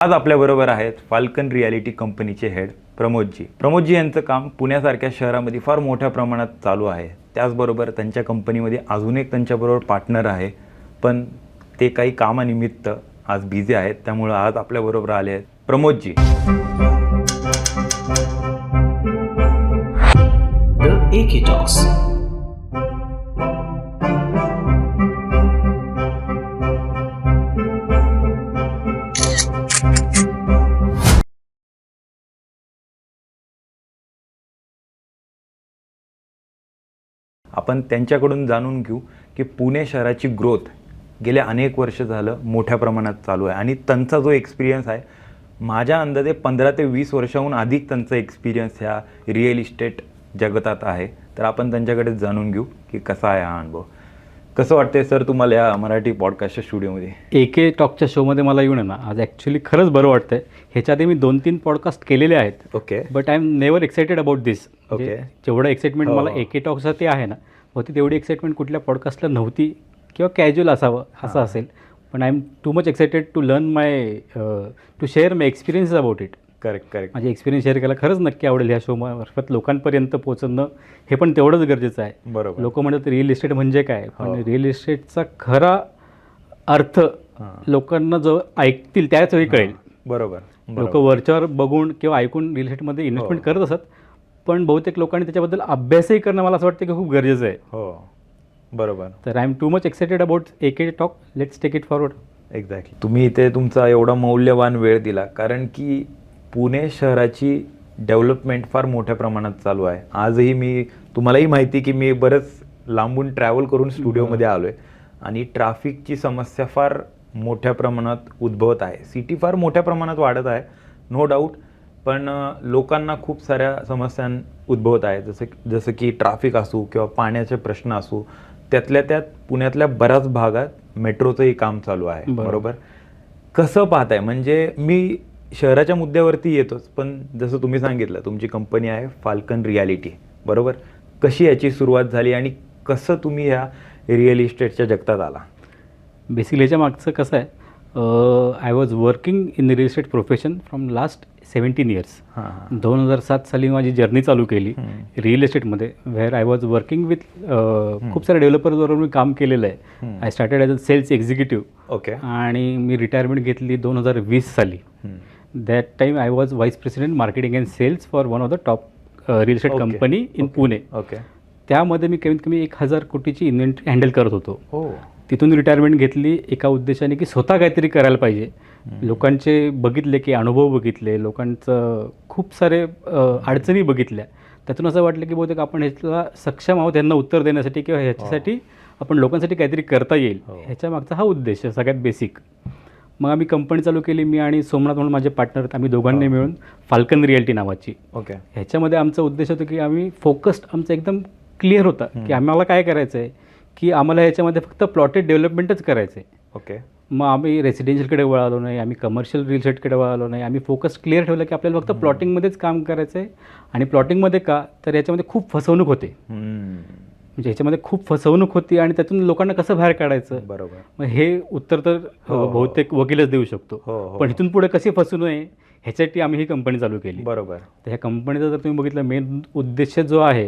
आज आपल्याबरोबर आहेत फाल्कन रियालिटी कंपनीचे हेड प्रमोदजी. प्रमोदजी यांचं काम पुण्यासारख्या शहरामध्ये फार मोठ्या प्रमाणात चालू आहे. त्याचबरोबर त्यांच्या कंपनीमध्ये अजून एक त्यांच्याबरोबर पार्टनर आहे, पण ते काही कामानिमित्त आज बिझी आहेत, त्यामुळे आज आपल्याबरोबर आले आहेत प्रमोदजी. The AK Talks. आपण त्यांच्याकडून जाणून घेऊ की पुणे शहराची ग्रोथ गेल्या अनेक वर्ष झालं मोठ्या प्रमाणात चालू आहे आणि त्यांचा जो एक्सपिरियन्स आहे, माझ्या अंदाजे 15 ते 20 वर्षाहून अधिक त्यांचा एक्सपिरियन्स ह्या रिअल इस्टेट जगतात आहे. तर आपण त्यांच्याकडेच जाणून घेऊ की कसा आहे हा अनुभव. कसं वाटतंय सर तुम्हाला या मराठी पॉडकास्टच्या स्टुडिओमध्ये? AK टॉकच्या शोमध्ये मला येऊन आहे ना, आज ॲक्च्युली खरंच बरं वाटतं आहे. ह्याच्या आधी मी 2-3 पॉडकास्ट केलेले आहेत, okay, but I am never excited about this. Okay. जेवढं एक्साइटमेंट मला हो. AK टॉकसाठी आहे ना, होती तेवढी एक्साइटमेंट कुठल्या पॉडकास्टला नव्हती, किंवा कॅज्युअल असावं असं असेल. पण I am too much excited to learn to share my experience about it. Correct correct. माझे एक्सपिरियन्स शेअर करायला खरंच नक्की आवडेल. ह्या शो मार्फत लोकांपर्यंत पोहोचणं हे पण तेवढंच गरजेचं आहे. बरोबर. लोक म्हणतात रिअल इस्टेट म्हणजे काय, पण हो. रिअल इस्टेटचा खरा अर्थ लोकांना जो ऐकतील त्याच वेळी कळेल. बरोबर. लोक वरच्यावर बघून किंवा ऐकून रिअल इस्टेटमध्ये इन्व्हेस्टमेंट करत असतात, पण बहुतेक लोकांनी त्याच्याबद्दल अभ्यासही करणं मला असं वाटतं की खूप गरजेचं आहे. हो, बरोबर. तर I am too much excited about AK talk. Let's take it forward. Exactly. तुम्ही इथे तुमचा एवढा मौल्यवान वेळ दिला, कारण की पुणे शहराची डेव्हलपमेंट फार मोठ्या प्रमाणात चालू आहे. आजही तुम्हालाही माहिती की मी बरंच लांबून ट्रॅव्हल करून स्टुडिओमध्ये आलो आहे आणि ट्रॅफिकची समस्या फार मोठ्या प्रमाणात उद्भवत आहे. सिटी फार मोठ्या प्रमाणात वाढत आहे, नो डाऊट, पण लोकांना खूप साऱ्या समस्या उद्भवत आहे, जसं की ट्रॅफिक असू किंवा पाण्याचे प्रश्न असू. त्यातल्या त्यात पुण्यातल्या बऱ्याच भागात मेट्रोचंही काम चालू आहे. बरोबर. कसं पाहताय? म्हणजे मी शहराच्या मुद्द्यावरती येतोच, पण जसं तुम्ही सांगितलं तुमची कंपनी आहे फाल्कन रियालिटी, बरोबर. कशी याची सुरुवात झाली आणि कसं तुम्ही ह्या रिअल इस्टेटच्या जगतात आला? बेसिकली याच्या मागचं कसं आहे, I was working in real estate profession from last 17 years. 2007 साली माझी जर्नी चालू केली रिअल इस्टेटमध्ये, where I was working with खूप साऱ्या डेव्हलपर्सबरोबर मी काम केलेलं आहे. I started as a sales executive. Okay. आणि मी रिटायरमेंट घेतली 2020 साली. That time I was vice president marketing and sales for one of the top real estate company in Pune. Okay. त्यामध्ये मी कमीत कमी 1000 कोटीची इन्व्हेंटरी हँडल करत होतो. हो. तिथून रिटायरमेंट घेतली एका उद्देशाने की स्वतः काहीतरी करायला पाहिजे. लोकांचे बघितले की अनुभव बघितले, लोकांचं खूप सारे अडचणी बघितल्या. त्यातून असं वाटलं की बहुतेक आपण ह्याला सक्षम आहोत यांना उत्तर देण्यासाठी, किंवा ह्याच्यासाठी आपण लोकांसाठी काहीतरी करता येईल, ह्याच्या मागचा हा उद्देश सगळ्यात बेसिक. मग आम्ही कंपनी चालू केली. मी आणि सोमनाथ म्हणून माझे पार्टनर, आम्ही दोघांनी मिळून फाल्कन रियालिटी नावाची. ओके. ह्याच्यामध्ये आमचा उद्देश होता की आम्ही फोकस्ड, आमचा एकदम क्लिअर होता की आम्हाला काय करायचं आहे, की आम्हाला ह्याच्यामध्ये फक्त प्लॉटेड डेव्हलपमेंटच करायचं आहे. ओके. मग आम्ही रेसिडेन्शियलकडे वळालो नाही, आम्ही कमर्शियल रिअल इस्टेटकडे वळालो नाही. आम्ही फोकस क्लिअर ठेवलं की आपल्याला फक्त प्लॉटिंगमध्येच काम करायचं आहे. आणि प्लॉटिंगमध्ये का, तर याच्यामध्ये खूप फसवणूक होते. म्हणजे ह्याच्यामध्ये खूप फसवणूक होती आणि त्यातून लोकांना कसं बाहेर काढायचं. बरोबर. मग हे उत्तर तर बहुतेक वकीलच देऊ शकतो. पण इथून पुढे कशी फसू नये ह्याच्यासाठी आम्ही ही कंपनी चालू केली. बरोबर. तर ह्या कंपनीचा जर तुम्ही बघितलं मेन उद्देश जो आहे,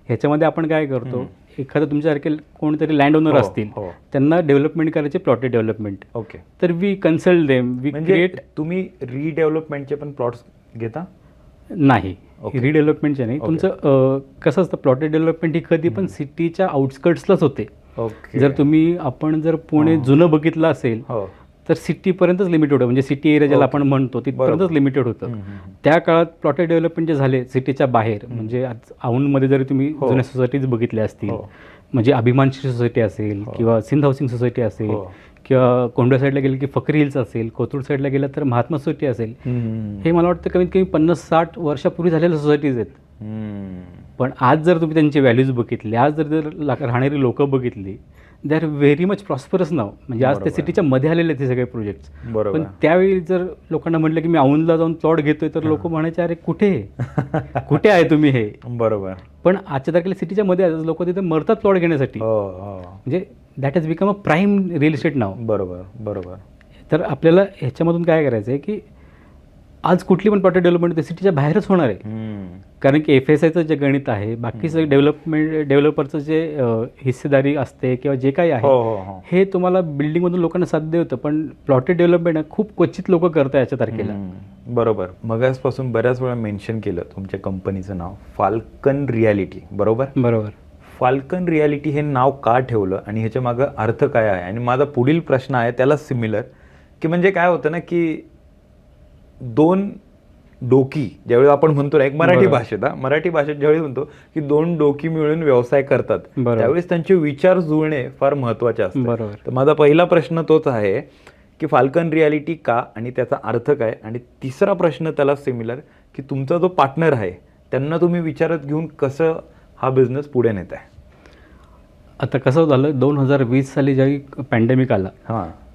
ह्याच्यामध्ये आपण काय करतो, एखादं तुमच्यासारखे कोणतरी लँड ओनर असतील, त्यांना डेव्हलपमेंट करायचे, प्लॉटेड डेव्हलपमेंट. ओके. तर we consult them, we create. तुम्ही रिडेव्हलपमेंटचे पण प्लॉट्स घेता? नाही, रिडेव्हलपमेंटचे नाही. तुमचं कसं असतं, प्लॉटेड डेव्हलपमेंट ही कधी पण सिटीच्या आउटस्कर्ट्सलाच होते. ओके. जर आपण पुणे जुनं बघितलं असेल तर सिटीपर्यंतच लिमिटेड होतं. म्हणजे सिटी एरिया ज्याला आपण म्हणतो तिथपर्यंतच लिमिटेड होतं. त्या काळात प्लॉटेड डेव्हलपमेंट जे झाले सिटीच्या बाहेर, म्हणजे आज औंधमध्ये जरी तुम्ही जुन्या सोसायटीज बघितल्या असतील, म्हणजे अभिमानश्री सोसायटी असेल, किंवा सिंध हाऊसिंग सोसायटी असेल, किंवा कोंडवा साईडला गेलं की फकरी हिल्स असेल, कोथरूड साईडला गेलं तर महात्मा सोसायटी असेल. हे मला वाटतं कमीत कमी 50-60 वर्षापूर्वी झालेल्या सोसायटीज आहेत. पण आज जर तुम्ही त्यांची व्हॅल्यूज बघितली, आज जर राहणारी लोकं बघितली, they are very much prosperous now. म्हणजे आज ते सिटीच्या मध्ये आलेले आहेत हे सगळे प्रोजेक्ट्स. पण त्यावेळी जर लोकांना म्हटलं की मी औंधला जाऊन प्लॉट घेतोय, तर लोक म्हणायचे अरे कुठे कुठे आहे तुम्ही हे. बरोबर. पण आजच्या तारखेला सिटीच्या मध्ये लोक तिथे मरतात प्लॉट घेण्यासाठी. म्हणजे that has become a prime real estate now. बरोबर बरोबर. तर आपल्याला ह्याच्यामधून काय करायचं आहे की आज कुठली पण प्लॉटेड डेव्हलपमेंट ते सिटीच्या बाहेरच होणार आहे. कारण की FSIचं जे गणित आहे, बाकीचं डेव्हलपरचं जे हिस्सेदारी असते किंवा जे काही आहे हे तुम्हाला बिल्डिंगमधून लोकांना साध्य होतं, पण प्लॉटेड डेव्हलपमेंट खूप क्वचित लोक करतात याच्या तारखेला. बरोबर. मगासपासून बऱ्याच वेळा मेन्शन केलं तुमच्या कंपनीचं नाव फाल्कन रियालिटी, बरोबर? बरोबर. फाल्कन रियालिटी हे नाव का ठेवलं आणि ह्याच्या मागं अर्थ काय आहे? आणि माझा पुढील प्रश्न आहे त्याला सिमिलर, की म्हणजे काय होतं ना की दोन डोकी ज्यावेळी आपण म्हणतो ना, एक मराठी भाषेत ज्यावेळी म्हणतो की दोन डोकी मिळून व्यवसाय करतात, त्यावेळेस त्यांचे विचार जुळणे फार महत्वाचे असते. तर माझा पहिला प्रश्न तोच आहे की फाल्कन रियालिटी का आणि त्याचा अर्थ काय? आणि तिसरा प्रश्न त्याला सिमिलर की तुमचा जो पार्टनर आहे त्यांना तुम्ही विचारात घेऊन कसं हा बिझनेस पुढे नेत आहे? आता कसं झालं, 2020 साली ज्यावेळी पॅन्डेमिक आला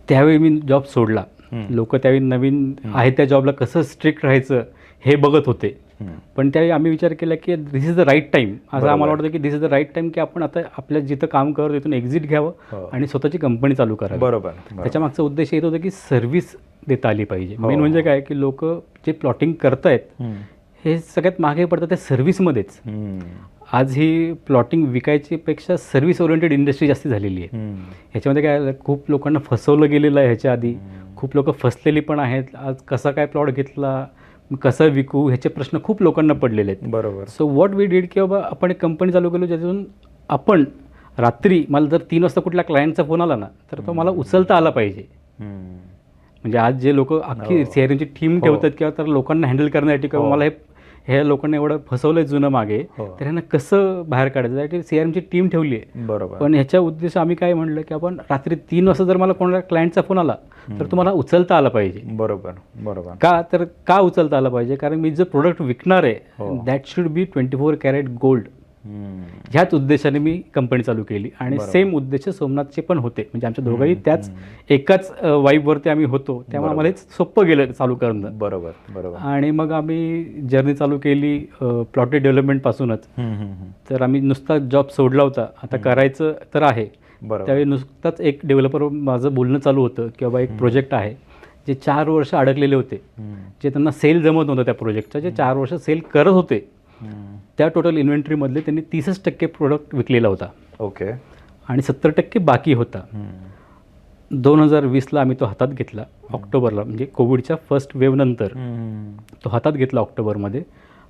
त्यावेळी मी जॉब सोडला. लोक त्यावेळी नवीन आहे त्या जॉबला कसं स्ट्रिक्ट राहायचं हे बघत होते, पण त्यावेळी आम्ही विचार केला की दिस इज द राईट टाईम. असं आम्हाला वाटतं की दिस इज द राईट टाईम की आपण आता आपल्या जिथं काम करतो तिथून एक्झिट घ्यावं आणि स्वतःची कंपनी चालू करावी. बरोबर. त्याच्या मागचा उद्देश येत होता की सर्व्हिस देता आली पाहिजे. मेन म्हणजे काय की लोक जे प्लॉटिंग करतायत हे सगळ्यात मागे पडतात त्या सर्व्हिसमध्येच. आज ही प्लॉटिंग विकायची पेक्षा सर्व्हिस ओरिएंटेड इंडस्ट्री जास्त झालेली आहे. ह्याच्यामध्ये काय खूप लोकांना फसवलं गेलेलं आहे. ह्याच्या आधी खूप लोक फसलेली पण आहेत. आज कसा काय प्लॉट घेतला, कसं विकू, ह्याचे प्रश्न खूप लोकांना पडलेले आहेत. बरोबर. सो व्हॉट वी डीड की बाबा आपण एक कंपनी चालू केलो ज्यातून आपण रात्री मला जर 3 वाजता कुठल्या क्लायंटचा फोन आला ना तर तो मला उचलता आला पाहिजे. म्हणजे आज जे लोक अख्खी CRMची टीम ठेवतात किंवा तर लोकांना हँडल करण्यासाठी किंवा मला हे लोकांना एवढं फसवलंय जुनं मागे, तर ह्यांना कसं बाहेर काढायचं यासाठी CRMची टीम ठेवली आहे. बरोबर. पण ह्याच्या उद्देश आम्ही काय म्हणलं की आपण रात्री 3 वाजता जर मला कोणाला क्लायंटचा फोन आला तर तुम्हाला उचलता आला पाहिजे. बरोबर. बरोबर. का उचलता आला पाहिजे? कारण मी जे प्रोडक्ट विकणार आहे that should be 24 carat gold. ह्याच उद्देशाने मी कंपनी चालू केली आणि सेम उद्देश सोमनाथचे पण होते. म्हणजे आमच्या दोघंही त्याच एकाच वाईबवरती आम्ही होतो, त्यामुळे आम्हाला सोपं गेलं चालू करणं. बरोबर. बरोबर. आणि मग आम्ही जर्नी चालू केली प्लॉटेड डेव्हलपमेंटपासूनच. तर आम्ही नुसता जॉब सोडला होता, आता करायचं तर आहे. त्यावेळी नुसताच एक डेव्हलपर माझं बोलणं चालू होतं की बाबा एक प्रोजेक्ट आहे जे 4 वर्ष अडकलेले होते, जे त्यांना सेल जमत नव्हतं त्या प्रोजेक्टचा, जे 4 वर्ष सेल करत होते त्या टोटल इन्व्हेंटरीमधले त्यांनी 30% प्रोडक्ट विकलेला होता. ओके. आणि 70% बाकी होता. 2020ला आम्ही तो हातात घेतला ऑक्टोबरला, म्हणजे कोविडच्या फर्स्ट वेव्ह नंतर तो हातात घेतला ऑक्टोबरमध्ये.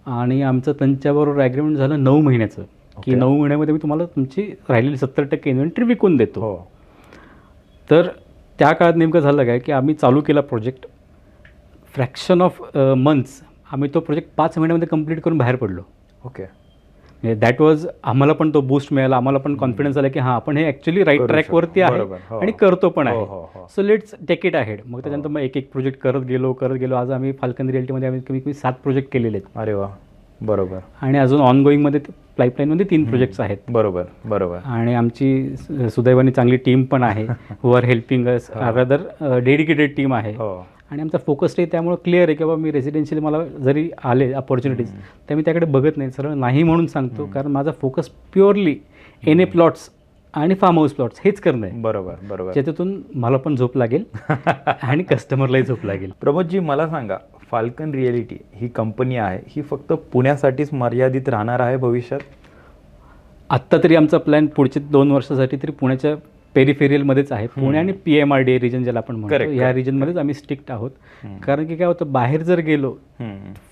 आणि आमचं त्यांच्याबरोबर ॲग्रीमेंट झालं 9 महिन्याचं की 9 महिन्यामध्ये मी तुम्हाला तुमची राहिलेली 70% इन्व्हेंटरी विकून देतो. तर त्या काळात नेमकं झालं काय की आम्ही चालू केला प्रोजेक्ट, फ्रॅक्शन ऑफ मंथ्स आम्ही तो प्रोजेक्ट 5 महिन्यामध्ये कंप्लीट करून बाहेर पडलो. ओके. दॅट वॉज आम्हाला पण तो बूस्ट मिळाला, आम्हाला पण कॉन्फिडन्स आला की हां आपण हे ॲक्च्युली राईट ट्रॅकवरती आहे आणि करतो पण आहे. So let's take it ahead. मग त्याच्यानंतर मग एक प्रोजेक्ट करत गेलो. आज आम्ही फाल्कन रियालिटीमध्ये आम्ही कमी 7 प्रोजेक्ट केलेले आहेत. अरे वा. बरोबर. आणि अजून ऑनगोईंगमध्ये पाईपलाईनमध्ये 3 प्रोजेक्ट्स आहेत. बरोबर. बरोबर. आणि आमची सुदैवाने चांगली टीम पण आहे who are helping us, rather dedicated team आहे. आणि आमचा फोकस आहे त्यामुळे क्लिअर आहे की बाबा मी रेसिडेन्शियल मला जरी आले अपॉर्च्युनिटीज तर मी त्याकडे बघत नाही, सरळ नाही म्हणून सांगतो. कारण माझा फोकस प्युअरली NA प्लॉट्स आणि फार्म हाऊस प्लॉट्स हेच करणं आहे. बरोबर. बरोबर. ज्याच्यातून मला पण झोप लागेल आणि कस्टमरलाही झोप लागेल. प्रमोदजी मला सांगा, फाल्कन रियालिटी ही कंपनी आहे ही फक्त पुण्यासाठीच मर्यादित राहणार आहे भविष्यात? आत्ता तरी आमचा प्लॅन पुढच्या 2 वर्षासाठी तरी पुण्याच्या पेरिफेरियलमध्येच आहे. पुणे आणि PMRDA रिजन ज्याला आपण म्हणतो ह्या रिजनमध्येच आम्ही स्ट्रिक्ट आहोत. कारण की काय होतं, बाहेर जर गेलो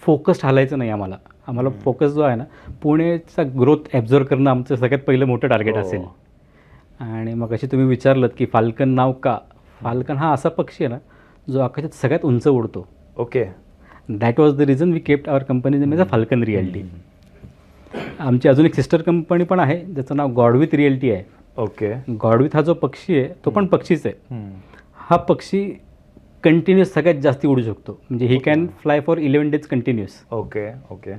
फोकस हालायचं नाही आम्हाला फोकस जो आहे ना पुणेचा ग्रोथ ॲब्झॉर्व करणं आमचं सगळ्यात पहिलं मोठं टार्गेट असेल. आणि मग अशी तुम्ही विचारलं की फाल्कन नाव का, फाल्कन हा असा पक्षी आहे ना जो आकाशात सगळ्यात उंच उडतो. Okay. That was the reason we kept our company name is a falcon reality. आमची अजून एक सिस्टर कंपनी पण आहे ज्याचं नाव गॉडविथ रियालिटी आहे. ओके. गॉडविथ हा जो पक्षी आहे तो पण पक्षीच आहे. हा पक्षी कंटिन्युअस सगळ्यात जास्ती उडू शकतो, म्हणजे he can fly for 11 days continuous. Okay. Okay.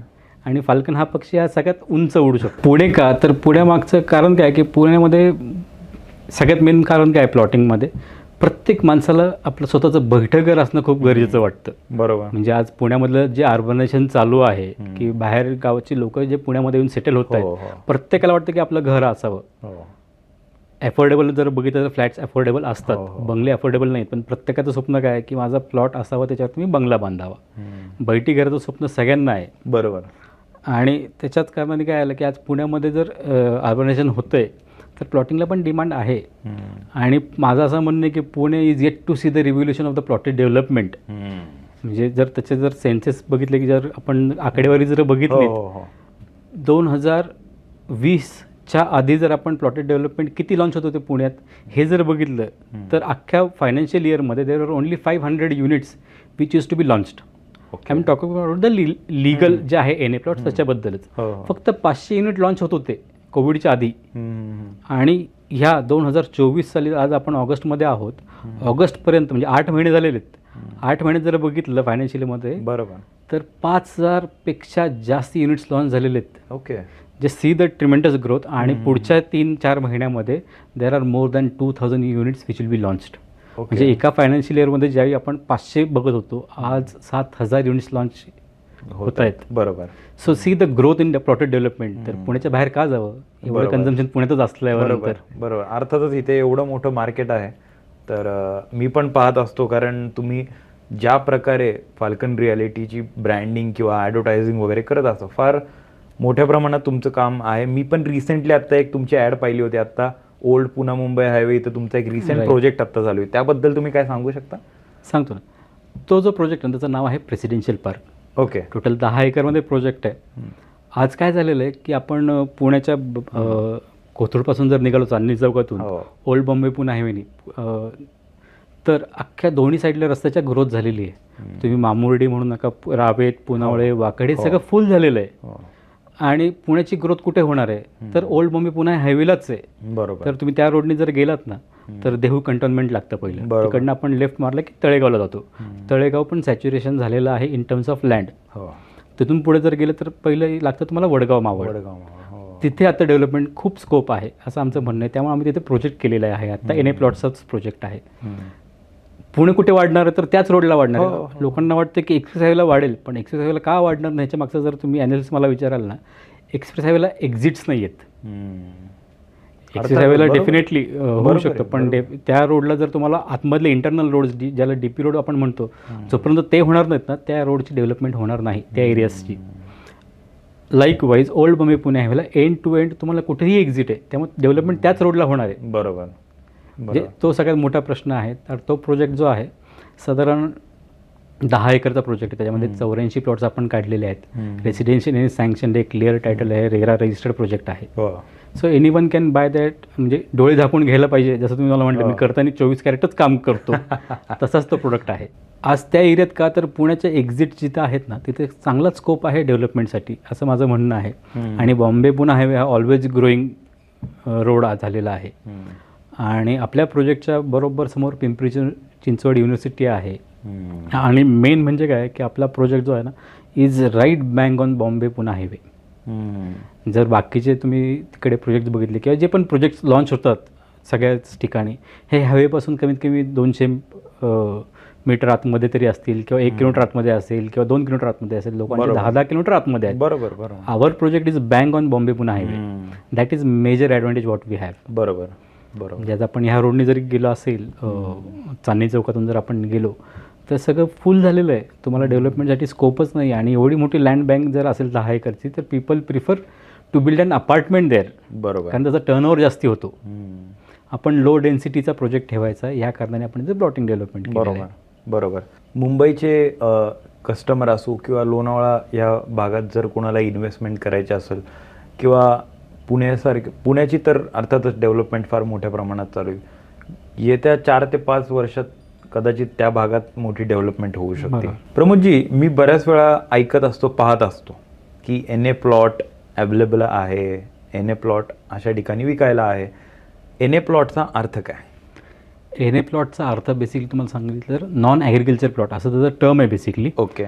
आणि फाल्कन हा पक्षी हा सगळ्यात उंच उडू शकतो. पुणे का, तर पुण्यामागचं कारण काय की पुण्यामध्ये सगळ्यात मेन कारण काय प्लॉटिंगमध्ये प्रत्येक माणसाला आपलं स्वतःचं बैठं घर असणं खूप गरजेचं वाटतं. बरोबर. म्हणजे आज पुण्यामधलं जे अर्बनायझेशन चालू आहे की बाहेर गावाची लोक जे पुण्यामध्ये येऊन सेटल होत आहेत प्रत्येकाला वाटतं की आपलं घर असावं. अफोर्डेबल जर बघितलं तर फ्लॅट्स अफोर्डेबल असतात, हो, हो. बंगले अफोर्डेबल नाहीत. पण प्रत्येकाचं स्वप्न काय आहे की माझा प्लॉट असावा, त्याच्यावर तुम्ही बंगला बांधावा. बैठी घराचं स्वप्न सगळ्यांना आहे. बरोबर. आणि त्याच्यात काय काय आलं की आज पुण्यामध्ये जर अर्बनायझेशन होतं आहे तर प्लॉटिंगला पण डिमांड आहे. आणि माझं असं म्हणणं आहे की Pune is yet to see the revolution of the plotted development. म्हणजे जर त्याचे जर सेन्सेस बघितले की जर आपण आकडेवारी जर बघितली, 2020च्या आधी जर आपण प्लॉटेड डेव्हलपमेंट किती लॉन्च होत होते पुण्यात हे जर बघितलं तर अख्ख्या फायनान्शियल इयरमध्ये there are only 500 units which is to be launched. I am talking about the legal जे आहे एन ए प्लॉट त्याच्याबद्दलच. फक्त 500 युनिट लॉन्च होत होते कोविडच्या आधी. आणि ह्या 2024 साली आज आपण ऑगस्टमध्ये आहोत, ऑगस्टपर्यंत म्हणजे 8 महिने झालेले आहेत. 8 महिने जर बघितलं फायनान्शियलीमध्ये बरोबर तर 5000पेक्षा जास्त युनिट्स लॉन्च झालेले आहेत. ओके. जे सी द ट्रिमेंडस ग्रोथ. आणि पुढच्या 3-4 महिन्यामध्ये there are more than 2000 units which will be launched. म्हणजे एका फायनान्शियल इयरमध्ये ज्यावेळी आपण 500 बघत होतो, आज 7000 युनिट्स लॉन्च होत आहेत. बरोबर. So see the growth in the plotted development. तर पुण्याच्या बाहेर का जावं, एवढं कन्झम्पशन पुण्यातच असल्यावर. बरोबर. अर्थातच इथे एवढं मोठं मार्केट आहे. तर मी पण पाहत असतो, कारण तुम्ही ज्या प्रकारे फाल्कन रियालिटीची ब्रँडिंग किंवा ॲडव्हर्टायझिंग वगैरे करत असतो, फार मोठ्या प्रमाणात तुमचं काम आहे. मी पण रिसेंटली आत्ता एक तुमची ॲड पाहिली होती. आत्ता ओल्ड पुणे मुंबई हायवे इथं तुमचा एक रिसेंट प्रोजेक्ट आत्ता चालू आहे, त्याबद्दल तुम्ही काय सांगू शकता? सांगतो ना. तो जो प्रोजेक्ट आहे त्याचं नाव आहे प्रेसिडेन्शियल पार्क. ओके. टोटल 10 एकरमध्ये प्रोजेक्ट आहे. आज काय झालेलं आहे की आपण पुण्याच्या कोथरूडपासून जर निघालो चांदणी चौकातून ओल्ड बॉम्बे पुणे हायवेनी, तर अख्ख्या दोन्ही साईडला रस्त्याच्या ग्रोथ झालेली आहे. तुम्ही मामुर्डी म्हणू नका, रावेत, पुनावळे, वाकडे सगळं फुल झालेलं आहे. आणि पुण्याची ग्रोथ कुठे होणार आहे तर ओल्ड बॉम्बे पुणे हायवेलाच आहे. बरोबर. तर तुम्ही त्या रोडने जर गेलात ना तर देहू कंटोनमेंट लागतं पहिलं. तिकडनं आपण लेफ्ट मारलं की तळेगावला जातो. तळेगाव पण सॅच्युरेशन झालेलं आहे इन टर्म्स ऑफ लँड. तिथून पुढे जर गेलं तर पहिलं लागतं तुम्हाला वडगाव मावळ. तिथे आता डेव्हलपमेंट खूप स्कोप आहे असं आमचं म्हणणं आहे. त्यामुळे आम्ही तिथे प्रोजेक्ट केलेला आहे. आता एन ए प्लॉट्सचाच प्रोजेक्ट आहे. पुणे कुठे वाढणार आहे तर त्याच रोडला वाढणार आहे. लोकांना वाटतं की एक्सप्रेस हायवेला वाढेल, पण एक्सप्रेस हायवेला का वाढणार नाही ह्याच्या मागचं जर तुम्ही ॲनालिसिस मला विचाराल ना, एक्सप्रेस हायवेला एक्झिट्स नाही आहेत. एक्सप्रेस हायवेला डेफिनेटली होऊ शकतं, पण त्या रोडला जर तुम्हाला आतमधले इंटरनल रोड्स ज्याला DP रोड आपण म्हणतो, जोपर्यंत ते होणार नाहीत ना त्या रोडची डेव्हलपमेंट होणार नाही त्या एरियाजची. लाईकवाईज ओल्ड बॉम्बे पुणे हायवेला एंड टू एंड तुम्हाला कुठेही एक्झिट आहे, त्यामुळे डेव्हलपमेंट त्याच रोडला होणार आहे. बरोबर. म्हणजे तो सगळ्यात मोठा प्रश्न आहे. तर तो प्रोजेक्ट जो आहे साधारण 10 एकरचा प्रोजेक्ट आहे. त्याच्यामध्ये 84 प्लॉट्स आपण काढलेले आहेत. रेसिडेन्शियल सँक्शन, एक क्लिअर टायटल आहे, रेरा रजिस्टर्ड प्रोजेक्ट आहे. So any one can buy that. म्हणजे डोळे झाकून घ्यायला पाहिजे. जसं तुम्ही मला म्हटलं मी करताना 24 कॅरेटच काम करतो तसाच तो प्रोडक्ट आहे. आज त्या एरियात का तर पुण्याच्या एक्झिट जिथं आहेत ना तिथे चांगला स्कोप आहे डेव्हलपमेंटसाठी असं माझं म्हणणं आहे. आणि बॉम्बे पुणे हायवे हा ऑलवेज ग्रोईंग रोड झालेला आहे. आणि आपल्या प्रोजेक्टच्या बरोबर समोर पिंपरी चिंचवड युनिव्हर्सिटी आहे. आणि मेन म्हणजे काय की आपला प्रोजेक्ट जो आहे ना is right bank on Bombay Pune highway. जर बाकीचे तुम्ही तिकडे प्रोजेक्ट बघितले किंवा जे पण प्रोजेक्ट्स लॉन्च होतात सगळ्याच ठिकाणी, हे हायवेपासून कमीत कमी 200 मीटर आतमध्ये तरी असतील किंवा 1 किलोमीटर आतमध्ये असेल किंवा 2 किलोमीटर आतमध्ये असेल. लोकांचे 10-10 किलोमीटर आतमध्ये आहेत. बरोबर. Our project is bank on Bombay Pune highway. That is major advantage what we have. बरोबर. म्हणजे आज आपण ह्या रोडने जरी गेलो असेल, चांदणी चौकातून जर आपण गेलो तर सगळं फुल झालेलं आहे. तुम्हाला डेव्हलपमेंटसाठी स्कोपच नाही. आणि एवढी मोठी लँड बँक जर असेल 10 एकरची तर people prefer to build an apartment there. बरोबर. कारण त्याचा टर्नओव्हर जास्ती होतो. आपण लो डेन्सिटीचा प्रोजेक्ट ठेवायचा, या कारणाने आपण इथे प्लॉटिंग डेव्हलपमेंट केलं. बरोबर. मुंबईचे कस्टमर असो किंवा लोणावळा या भागात जर कोणाला इन्व्हेस्टमेंट करायची असेल किंवा पुण्याची तर अर्थातच डेव्हलपमेंट फार मोठ्या प्रमाणात चालू आहे. येत्या 4 ते 5 वर्षात कदाचित त्या भागात मोठी डेव्हलपमेंट होऊ शकते. प्रमोदजी, मी बऱ्याच वेळा ऐकत असतो, पाहत असतो की NA प्लॉट अवेलेबल आहे, NA प्लॉट अशा ठिकाणी विकायला आहे. NA प्लॉटचा अर्थ काय? NA प्लॉटचा अर्थ बेसिकली तुम्हाला सांगितलं तर नॉन ॲग्रिकल्चर प्लॉट असं त्याचं टर्म आहे बेसिकली. ओके.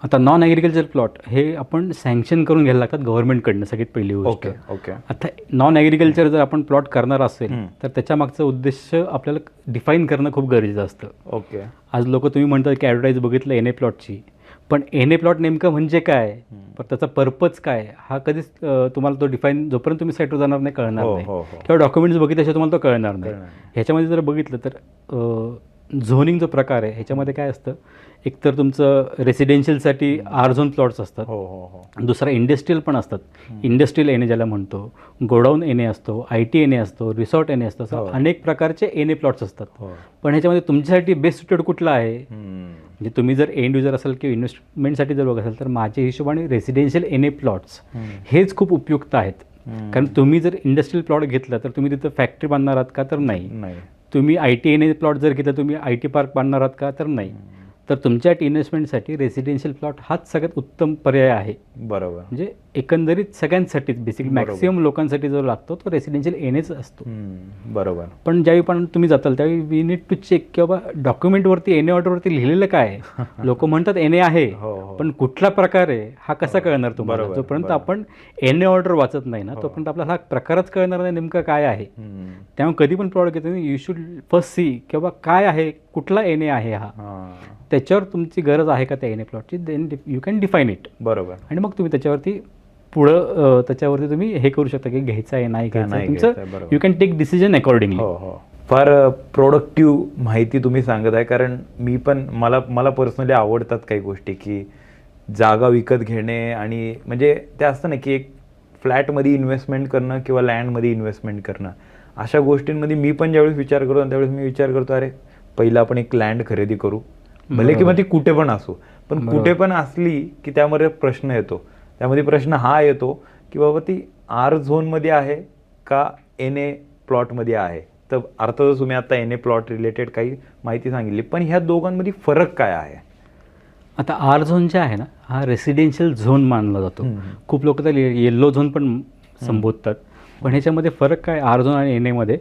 आता नॉन ॲग्रिकल्चर प्लॉट हे आपण सँक्शन करून घ्यायला लागतात गव्हर्नमेंटकडनं सगळ्यात पहिली गोष्ट. ओके. आता नॉन ॲग्रिकल्चर जर आपण प्लॉट करणार असेल तर त्याच्या मागचं उद्देश आपल्याला डिफाईन करणं खूप गरजेचं असतं. ओके. आज लोक तुम्ही म्हणतात की ॲडव्हर्टाईज बघितलं NA प्लॉटची, पण एन ए प्लॉट नेमकं म्हणजे काय, पण त्याचा पर्पज काय, हा कधीच तुम्हाला तो डिफाईन जोपर्यंत तुम्ही साईटवर जाणार नाही कळणार हो, नाही, हो, हो. किंवा डॉक्युमेंट्स बघितल्याशिवाय तुम्हाला तो कळणार नाही. कळणार नाही. ह्याच्यामध्ये जर बघितलं तर झोनिंग जो प्रकार आहे ह्याच्यामध्ये काय असतं, एकतर तुमचं रेसिडेन्शियलसाठी आर झोन प्लॉट्स असतात, हो हो हो. दुसरा इंडस्ट्रियल पण असतात. इंडस्ट्रियल एन ए ज्याला म्हणतो, गोडाऊन एन ए असतो, आय टी एन ए असतो, रिसॉर्ट एन ए असतो, असं हो. अनेक प्रकारचे एन ए प्लॉट्स असतात. हो. पण ह्याच्यामध्ये तुमच्यासाठी बेस्ट सुटेड कुठला आहे, हम्म. म्हणजे तुम्ही जर एंड युजर असाल किंवा इन्व्हेस्टमेंटसाठी जर बघत असाल तर माझ्या हिशोबाने रेसिडेन्शियल एन ए प्लॉट्स हेच खूप उपयुक्त आहेत. कारण तुम्ही जर इंडस्ट्रियल प्लॉट घेतला तर तुम्ही तिथं फॅक्टरी बांधणार आहात का, तर नाही. नाही. तुम्ही I T N A plot जर घेतला तुम्ही आय टी पार्क बांधणार आहात का, तर नाही. तर तुमच्या इन्व्हेस्टमेंटसाठी रेसिडेन्शियल प्लॉट हाच सगळ्यात उत्तम पर्याय आहे. बरोबर. म्हणजे एकंदरीत सगळ्यांसाठीच बेसिकली बरोबर. मॅक्सिमम लोकांसाठी जो लागतो तो रेसिडेन्शियल एन एच असतो. बरोबर. पण ज्यावेळी पण तुम्ही जाताल त्यावेळी वी नीड टू चेक की बाबा डॉक्युमेंटवरती एन ए ऑर्डरवरती लिहिलेलं काय आहे. लोक म्हणतात एन ए आहे, हो, हो. पण कुठला प्रकार आहे हा कसा कळणार तुम्हाला. बरोबर, जोपर्यंत बरोबर. आपण एन ए ऑर्डर वाचत नाही ना हो. तोपर्यंत आपल्याला हा प्रकारच कळणार नाही नेमकं काय आहे. त्यामुळे कधी पण प्रॉडक्ट घेतो यू शुड फर्स्ट सी की बाबा काय आहे, कुठला एन ए आहे हा, त्याच्यावर तुमची गरज आहे का त्या एन ए प्लॉटची, then you can define it. बरोबर. आणि मग तुम्ही त्याच्यावरती पुढं त्याच्यावरती तुम्ही हे करू शकता की घ्यायचं आहे नाही घ्यायचं आहे. तुमचं you can take decision accordingly. हो हो. फार प्रोडक्टिव्ह माहिती तुम्ही सांगत आहे. कारण मी पण मला पर्सनली आवडतात काही गोष्टी, की जागा विकत घेणे आणि म्हणजे ते असतं ना की एक फ्लॅटमध्ये इन्व्हेस्टमेंट करणं किंवा लँडमध्ये इन्व्हेस्टमेंट करणं, अशा गोष्टींमध्ये मी पण ज्यावेळेस विचार करतो त्यावेळेस मी विचार करतो अरे पहिलं आपण एक लँड खरेदी करू, भले किंवा ती कुठे पण असो, पण कुठे पण असली की त्यामध्ये प्रश्न येतो. त्यामध्ये प्रश्न हा येतो की बाबा ती आर झोनमध्ये आहे का एन ए प्लॉटमध्ये आहे. तर अर्थातच तुम्ही आता एन ए प्लॉट रिलेटेड काही माहिती सांगितली, पण ह्या दोघांमध्ये फरक काय आहे. आता आर झोन जे आहे ना हा रेसिडेन्शियल झोन मानला जातो. खूप लोक त्याला येल्लो झोन पण संबोधतात. पण ह्याच्यामध्ये फरक काय आर झोन आणि एन एमध्ये,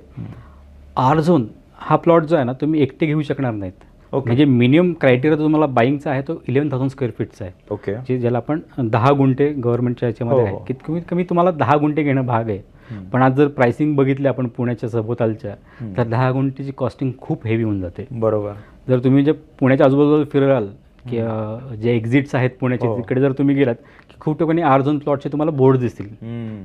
आर झोन हा प्लॉट जो आहे ना तुम्ही एकटे घेऊ शकणार नाहीत. म्हणजे मिनिमम क्रायटेरिया तुम्हाला बाईंगचा आहे तो 11,000 स्क्वेअर फीटचा आहे. ओके. जे ज्याला आपण 10 गुंठे गव्हर्नमेंटच्या ह्याच्यामध्ये आहे की कमीत कमी तुम्हाला 10 गुंठे घेणं भाग आहे. पण आज जर प्राइसिंग बघितली आपण पुण्याच्या सभोवतालच्या तर 10 गुंठेची कॉस्टिंग खूप हेवी होऊन जाते. बरोबर. जर तुम्ही जे पुण्याच्या आजूबाजूला फिराल की जे एक्झिट्स आहेत पुण्याचे तिकडे जर तुम्ही गेलात की खूप ठिकाणी आर झोन प्लॉटचे तुम्हाला बोर्ड दिसतील,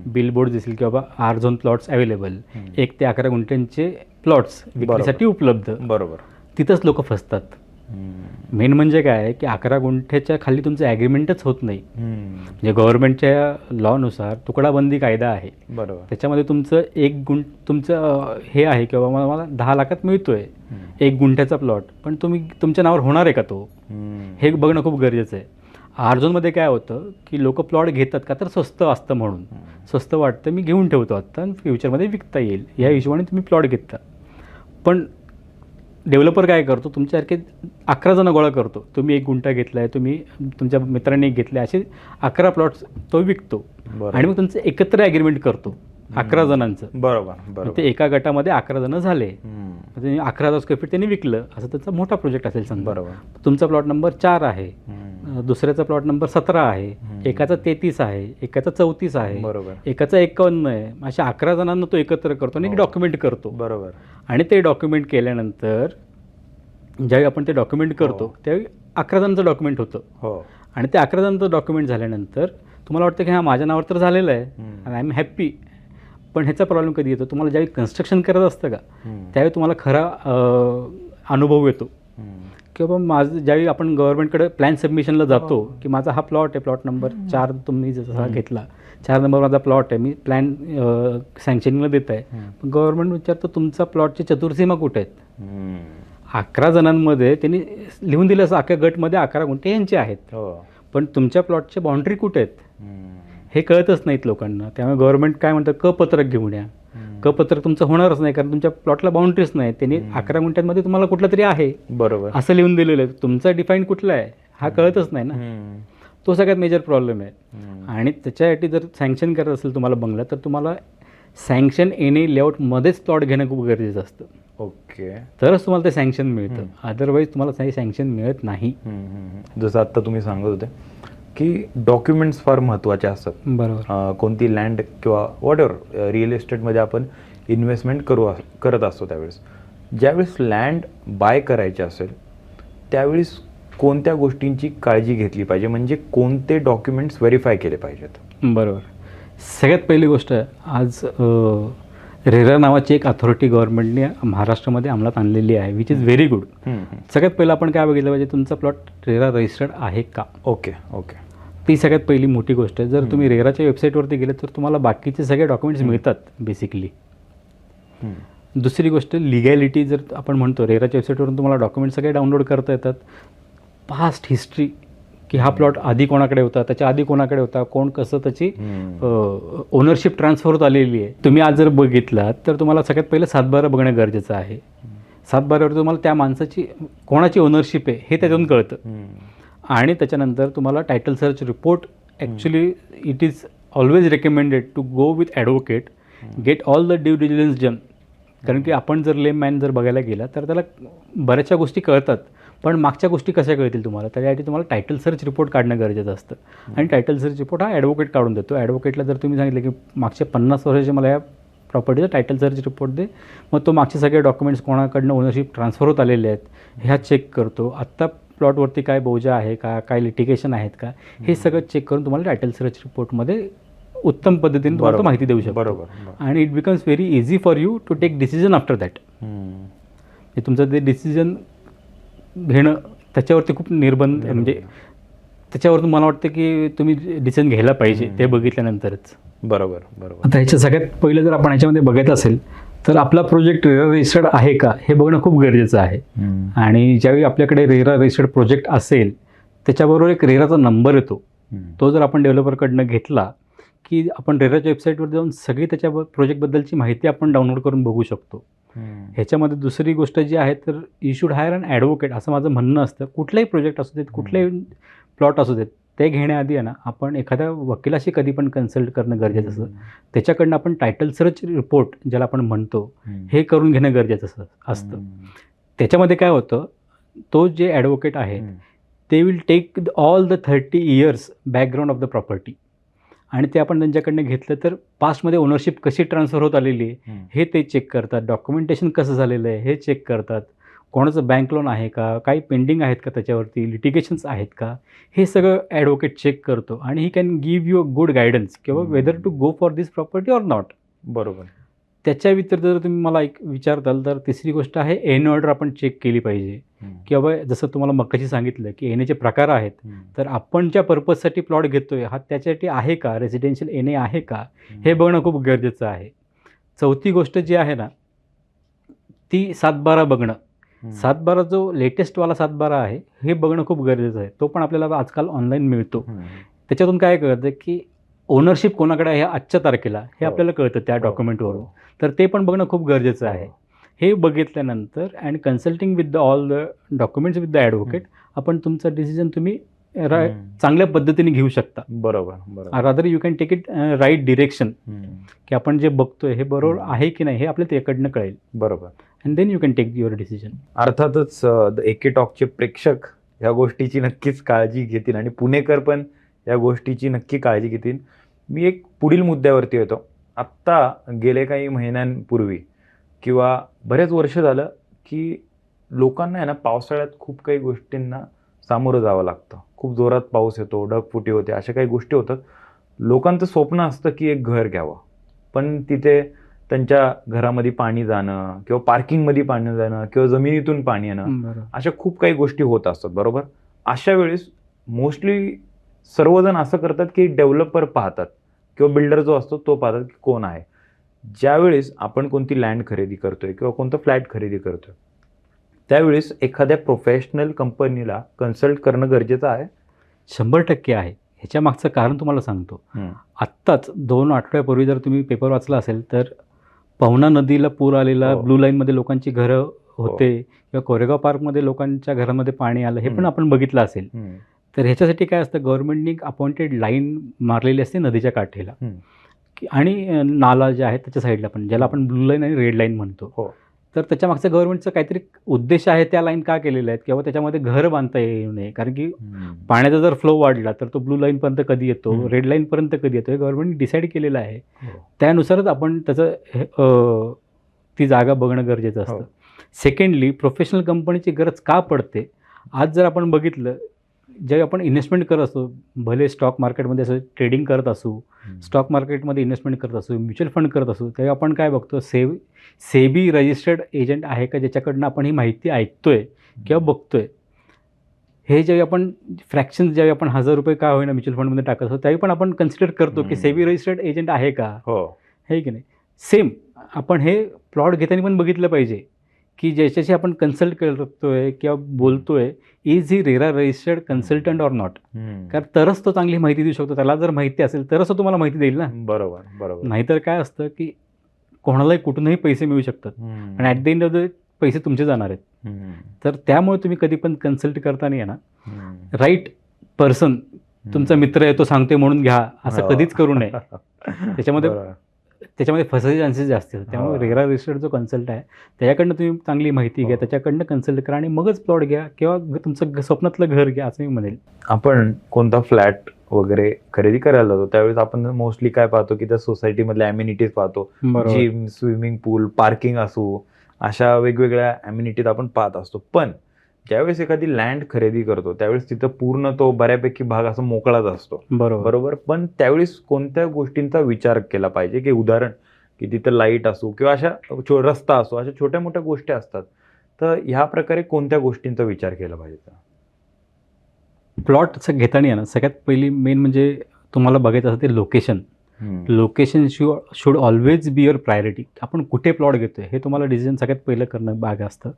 बिल बोर्ड दिसतील की बाबा आर झोन प्लॉट्स अवेलेबल, 1 ते 11 गुंठ्यांचे प्लॉट्स विक्रीसाठी उपलब्ध. बरोबर. तिथंच लोक फसतात. मेन म्हणजे काय आहे की 11 गुंठ्याच्या खाली तुमचं ॲग्रीमेंटच होत नाही. म्हणजे गव्हर्नमेंटच्या लॉनुसार तुकडाबंदी कायदा आहे. बरोबर. त्याच्यामध्ये तुमचं तुमचं हे आहे की बाबा मला 10 लाखात मिळतोय 1 गुंठ्याचा प्लॉट, पण तुम्ही तुमच्या नावावर होणार आहे का तो, हे बघणं खूप गरजेचं आहे. आर झोनमध्ये काय होतं की लोक प्लॉट घेतात का तर स्वस्त असतं म्हणून, स्वस्त वाटतं मी घेऊन ठेवतो आत्ता फ्युचरमध्ये विकता येईल या हिशोबाने तुम्ही प्लॉट घेता. पण डेव्हलपर काय करतो तुमच्यासारखे 11 जण गोळा करतो. तुम्ही 1 गुंठा घेतला आहे, तुम्ही तुमच्या मित्रांनी एक घेतला आहे, असे 11 प्लॉट्स तो विकतो आणि मग तुमचं एकत्र ॲग्रीमेंट करतो 11 जणांचं. बरोबर. ते एका गटामध्ये 11 जण झाले, 11,000 स्क्वेअर फीट त्यांनी विकलं, असं त्याचा मोठा प्रोजेक्ट असेल समजा. बरोबर. तुमचा प्लॉट नंबर 4 आहे, दुसऱ्याचा प्लॉट नंबर 17 आहे, एकाचा 33 आहे, एकाचा 34 आहे, बरोबर. एकाचा 51 आहे. अशा 11 जणांना तो एकत्र करतो आणि एक डॉक्युमेंट करतो. बरोबर. आणि ते डॉक्युमेंट केल्यानंतर ज्यावेळी आपण ते डॉक्युमेंट करतो त्यावेळी 11 जणांचं डॉक्युमेंट होतं. हो. आणि ते 11 जणांचं डॉक्युमेंट झाल्यानंतर तुम्हाला वाटतं की हां माझ्या नावावर तर झालेलं आहे आणि आय एम हॅप्पी. पण ह्याचा प्रॉब्लेम कधी येतो, तुम्हाला ज्यावेळी कन्स्ट्रक्शन करत असतं का त्यावेळी तुम्हाला खरा अनुभव येतो की बाबा माझं ज्यावेळी आपण गव्हर्नमेंटकडे प्लॅन सबमिशनला जातो की माझा हा प्लॉट आहे, प्लॉट नंबर 4 तुम्ही जसा घेतला, 4 नंबर माझा प्लॉट आहे, मी प्लॅन सँक्शनिंगला देत आहे, पण गव्हर्नमेंट विचारतं तुमचा प्लॉटची चतुर्सीमा कुठे आहेत. 11 जणांमध्ये त्यांनी लिहून दिलं असं अख्ख्या गटमध्ये 11 गुंठे यांचे आहेत, पण तुमच्या प्लॉटचे बाउंड्री कुठे आहेत हे कळतच नाहीत लोकांना. त्यामुळे गव्हर्नमेंट काय म्हणतं कपत्रक घेऊन या. कपत्रक तुमचं होणारच नाही कारण तुमच्या प्लॉटला बाउंड्रीच नाही. त्यांनी 11 गुंठ्यांमध्ये तुम्हाला कुठलं तरी आहे बरोबर असं लिहून दिलेलं आहे, तुमचा डिफाईन कुठला आहे हा कळतच नाही ना. तो सगळ्यात मेजर प्रॉब्लेम आहे. आणि त्याच्यासाठी जर सँक्शन करत असेल तुम्हाला बंगला तर तुम्हाला सँक्शन एनी लेआउटमध्येच प्लॉट घेणं खूप गरजेचं असतं. ओके. तरच तुम्हाला ते सँक्शन मिळतं, अदरवाईज तुम्हाला काही सँक्शन मिळत नाही. जसं आत्ता तुम्ही सांगत होते की डॉक्युमेंट्स फार महत्त्वाचे असतात. बरोबर. कोणती लँड किंवा वॉट एव्हर रिअल इस्टेटमध्ये आपण इन्व्हेस्टमेंट करत असतो त्यावेळेस ज्यावेळेस लँड बाय करायची असेल त्यावेळेस कोणत्या गोष्टींची काळजी घेतली पाहिजे, म्हणजे कोणते डॉक्युमेंट्स व्हेरीफाय केले पाहिजेत? बरोबर. सगळ्यात पहिली गोष्ट आज रेरा नावाची एक अथॉरिटी गव्हर्नमेंटने महाराष्ट्रामध्ये अंमलात आणलेली आहे, विच इज व्हेरी गुड. सगळ्यात पहिलं आपण काय बघितलं पाहिजे, तुमचा प्लॉट रेरा रजिस्टर्ड आहे का. Okay okay. ती सगळ्यात पहिली मोठी गोष्ट आहे. जर तुम्ही रेराच्या वेबसाईटवरती गेले तर तुम्हाला बाकीचे सगळे डॉक्युमेंट्स मिळतात बेसिकली. दुसरी गोष्ट लिगॅलिटी, जर आपण म्हणतो रेराच्या वेबसाईटवरून तुम्हाला डॉक्युमेंट सगळे डाउनलोड करता येतात. पास्ट हिस्ट्री, की हा प्लॉट आधी कोणाकडे होता, त्याच्या आधी कोणाकडे होता, कोण कसं त्याची ओनरशिप ट्रान्सफर होत आलेली आहे. तुम्ही आज जर बघितलात तर तुम्हाला सगळ्यात पहिलं 7/12 बघणं गरजेचं आहे. 7/12वर तुम्हाला त्या माणसाची कोणाची ओनरशिप आहे हे त्याच्यातून कळतं. आणि त्याच्यानंतर तुम्हाला title search report, actually it is always recommended to go with advocate, get all the due diligence done. कारण की आपण जर लेम मॅन जर बघायला गेला तर त्याला बऱ्याचशा गोष्टी कळतात, पण मागच्या गोष्टी कशा कळतील तुम्हाला, त्याच्यासाठी तुम्हाला टायटल सर्च रिपोर्ट काढणं गरजेचं असतं. आणि टायटल सर्च रिपोर्ट हा ॲडव्होकेट काढून देतो. ॲडव्होकेटला जर तुम्ही सांगितलं की मागच्या 50 वर्षाचे मला या प्रॉपर्टीचा टायटल सर्च रिपोर्ट दे, मग तो मागचे सगळे डॉक्युमेंट्स कोणाकडनं ओनरशिप ट्रान्सफर होत आलेले आहेत ह्या चेक करतो. आत्ता प्लॉटवरती काय बोजा आहे का, काय लिटिगेशन आहेत का, हे सगळं चेक करून तुम्हाला टायटल सर्च रिपोर्टमध्ये उत्तम पद्धतीने तुम्हाला तो माहिती देऊ शकतो. बरोबर. आणि it becomes very easy for you to take decision after that. हे तुमचं ते डिसिजन घेणं त्याच्यावरती खूप निर्बंध, म्हणजे त्याच्यावरती मला वाटतं की तुम्ही डिसिजन घ्यायला पाहिजे ते बघितल्यानंतरच. बरोबर बरोबर. आता ह्याच्या सगळ्यात पहिलं जर आपण ह्याच्यामध्ये बघायचं असेल तर आपला प्रोजेक्ट रेरा रजिस्टर्ड आहे का हे बघणं खूप गरजेचं आहे. आणि ज्यावेळी आपल्याकडे रेरा रजिस्टर्ड प्रोजेक्ट असेल त्याच्याबरोबर एक रेराचा नंबर येतो, तो जर आपण डेव्हलपरकडनं घेतला की आपण रेराच्या वेबसाईटवर जाऊन सगळी त्याच्या प्रोजेक्टबद्दलची माहिती आपण डाउनलोड करून बघू शकतो. ह्याच्यामध्ये दुसरी गोष्ट जी आहे तर you should hire an advocate, असं माझं म्हणणं असतं. कुठलाही प्रोजेक्ट असू देत, कुठलाही प्लॉट असू देत, ते घेण्याआधी आहे ना आपण एखाद्या वकिलाशी कधी पण कन्सल्ट करणं गरजेचं असतं. त्याच्याकडनं आपण टायटल सर्च रिपोर्ट ज्याला आपण म्हणतो हे करून घेणं गरजेचं असतं. त्याच्यामध्ये काय होतं, तो जे ॲडव्होकेट आहे ते will take all the 30 years background of the property, आणि ते आपण त्यांच्याकडनं घेतलं तर पास्टमध्ये ओनरशिप कशी ट्रान्सफर होत आलेली आहे हे ते चेक करतात, डॉक्युमेंटेशन कसं झालेलं आहे हे चेक करतात, कोणाचं बँक लोन आहे का, काही पेंडिंग आहेत का त्याच्यावरती, लिटिगेशन्स आहेत का, हे सगळं ॲडव्होकेट चेक करतो. आणि he can give you a good guidance किंवा whether to go for this property or not. बरोबर. त्याच्या व्यतिरिक्त जर तुम्ही मला एक विचारताल तर तिसरी गोष्ट आहे एन ऑर्डर आपण चेक केली पाहिजे. किंवा जसं तुम्हाला मगाशी सांगितलं की एनएचे प्रकार आहेत, तर आपण ज्या पर्पजसाठी प्लॉट घेतोय हा त्याच्यासाठी आहे का, रेसिडेन्शियल एन ए आहे का, हे बघणं खूप गरजेचं आहे. चौथी गोष्ट जी आहे ना ती 7/12 बघणं. 7/12 जो लेटेस्टवाला 7/12 आहे हे बघणं खूप गरजेचं आहे. तो पण आपल्याला आजकाल ऑनलाईन मिळतो. त्याच्यातून काय कळतं की ओनरशिप कोणाकडे आहे आजच्या तारखेला हे आपल्याला कळतं त्या डॉक्युमेंटवरून. तर ते पण बघणं खूप गरजेचं आहे. हे बघितल्यानंतर and consulting with the all the documents with the advocate आपण तुमचा डिसिजन तुम्ही चांगल्या पद्धतीने घेऊ शकता. बरोबर. Rather you can take it right direction, की आपण जे बघतोय हे बरोबर आहे की नाही हे आपल्या त्याकडनं कळेल. बरोबर. And then you can take your decision. अर्थातच द एके टॉकचे प्रेक्षक या गोष्टीची नक्कीच काळजी घेतील आणि पुणेकर पण या गोष्टीची नक्की काळजी घेतील. मी एक पुढील मुद्द्यावरती येतो. आत्ता गेले काही महिन्यांपूर्वी किंवा बरेच वर्ष झालं की लोकांना आहे ना पावसाळ्यात खूप काही गोष्टींना सामोरं जावं लागतं. खूप जोरात पाऊस येतो, ढगफुटी होते, अशा काही गोष्टी होतात. लोकांचं स्वप्न असतं की एक घर घ्यावं, पण तिथे त्यांच्या घरामध्ये पाणी जाणं किंवा पार्किंगमध्ये पाणी जाणं किंवा जमिनीतून पाणी येणं, अशा खूप काही गोष्टी होत असतात. बरोबर. अशा वेळेस मोस्टली सर्वजण असं करतात की डेव्हलपर पाहतात किंवा बिल्डर जो असतो तो पाहतात की कोण आहे. ज्यावेळेस आपण कोणती लँड खरेदी करतोय किंवा कोणतं फ्लॅट खरेदी करतोय त्यावेळेस एखाद्या प्रोफेशनल कंपनीला कन्सल्ट करणं गरजेचं आहे. 100% आहे. ह्याच्या मागचं कारण तुम्हाला सांगतो. आत्ताच 2 आठवड्यापूर्वी जर तुम्ही पेपर वाचला असेल तर पवना नदीला पूर आलेला, ब्लू लाईनमध्ये लोकांची घरं होते किंवा कोरेगाव पार्कमध्ये लोकांच्या घरामध्ये पाणी आलं हे पण आपण बघितलं असेल. तर ह्याच्यासाठी काय असतं, गव्हर्नमेंटनी अपॉइंटेड लाईन मारलेली असते नदीच्या काठेला आणि नाला जे आहे त्याच्या साईडला पण, ज्याला आपण ब्लू लाईन आणि रेड लाईन म्हणतो. तर त्याच्या मागचं गव्हर्नमेंटचा काहीतरी उद्देश आहे त्या लाईन का केलेल्या आहेत किंवा त्याच्यामध्ये घर बांधता येऊ नये. कारण की पाण्याचा जर फ्लो वाढला तर तो ब्लू लाईनपर्यंत कधी येतो, रेड लाईनपर्यंत कधी येतो हे गव्हर्नमेंटने डिसाईड केलेलं आहे. त्यानुसारच आपण त्याचं ती जागा बघणं गरजेचं असतं. सेकंडली प्रोफेशनल कंपनीची गरज का पडते, आज जर आपण बघितलं, जेव्हा आपण इन्व्हेस्टमेंट करत असतो, भले स्टॉक मार्केटमध्ये असं ट्रेडिंग करत असू, स्टॉक मार्केटमध्ये इन्व्हेस्टमेंट करत असू, म्युच्युअल फंड करत असू, तेव्हा आपण काय बघतो, सेबी रजिस्टर्ड एजंट आहे का ज्याच्याकडनं आपण ही माहिती ऐकतोय किंवा बघतोय. हे जेव्हा आपण फ्रॅक्शन जेव्हा आपण ₹1000 का होईना म्युच्युअल फंडमध्ये टाकत असतो, त्यावेळी पण आपण कन्सिडर करतो की सेबी रजिस्टर्ड एजंट आहे का, हो, हे की नाही. सेम आपण हे प्लॉट घेताना पण बघितलं पाहिजे की ज्याच्याशी आपण कन्सल्ट करतोय किंवा बोलतोय, is he RERA registered consultant or not. कारण तरच तो चांगली माहिती देऊ शकतो. त्याला जर माहिती असेल तरच तो तुम्हाला माहिती देईल ना. बरोबर बरोबर. नाहीतर काय असतं की कोणालाही कुठूनही पैसे मिळू शकतात आणि at the end of the पैसे तुमचे जाणार आहेत. तर त्यामुळे तुम्ही कधी पण कन्सल्ट करताना ना राईट पर्सन, तुमचा मित्र आहे तो सांगतोय म्हणून घ्या असं कधीच करू नये. त्याच्यामध्ये फसायचे चान्सेस जास्त आहेत. त्यामुळे रेरा रजिस्टर्ड जो कन्सल्ट आहे त्याच्याकडनं तुम्ही चांगली माहिती घ्या, त्याच्याकडनं कन्सल्ट करा आणि मगच प्लॉट घ्या किंवा तुमचं स्वप्नातलं घर घ्या असं मी म्हणेल. आपण कोणता फ्लॅट वगैरे खरेदी करायला जातो त्यावेळेस आपण मोस्टली काय पाहतो की त्या सोसायटीमधल्या ॲम्युनिटीज पाहतो. जिम, स्विमिंग पूल, पार्किंग असो, अशा वेगवेगळ्या ॲम्युनिटीज आपण पाहत असतो. पण ज्यावेळेस एखादी लँड खरेदी करतो त्यावेळेस तिथं पूर्ण तो बऱ्यापैकी भाग असा मोकळाच असतो. बरोबर. पण त्यावेळेस कोणत्या गोष्टींचा विचार केला पाहिजे, की उदाहरण की तिथं लाईट असो किंवा अशा रस्ता असो, अशा छोट्या मोठ्या गोष्टी असतात. तर ह्या प्रकारे कोणत्या गोष्टींचा विचार केला पाहिजे? प्लॉट घेताना ना सगळ्यात पहिली मेन म्हणजे तुम्हाला बघायचं असतं ते location. Location should always be your priority. आपण कुठे प्लॉट घेतोय हे तुम्हाला डिसिजन सगळ्यात पहिलं करणं भाग असतं.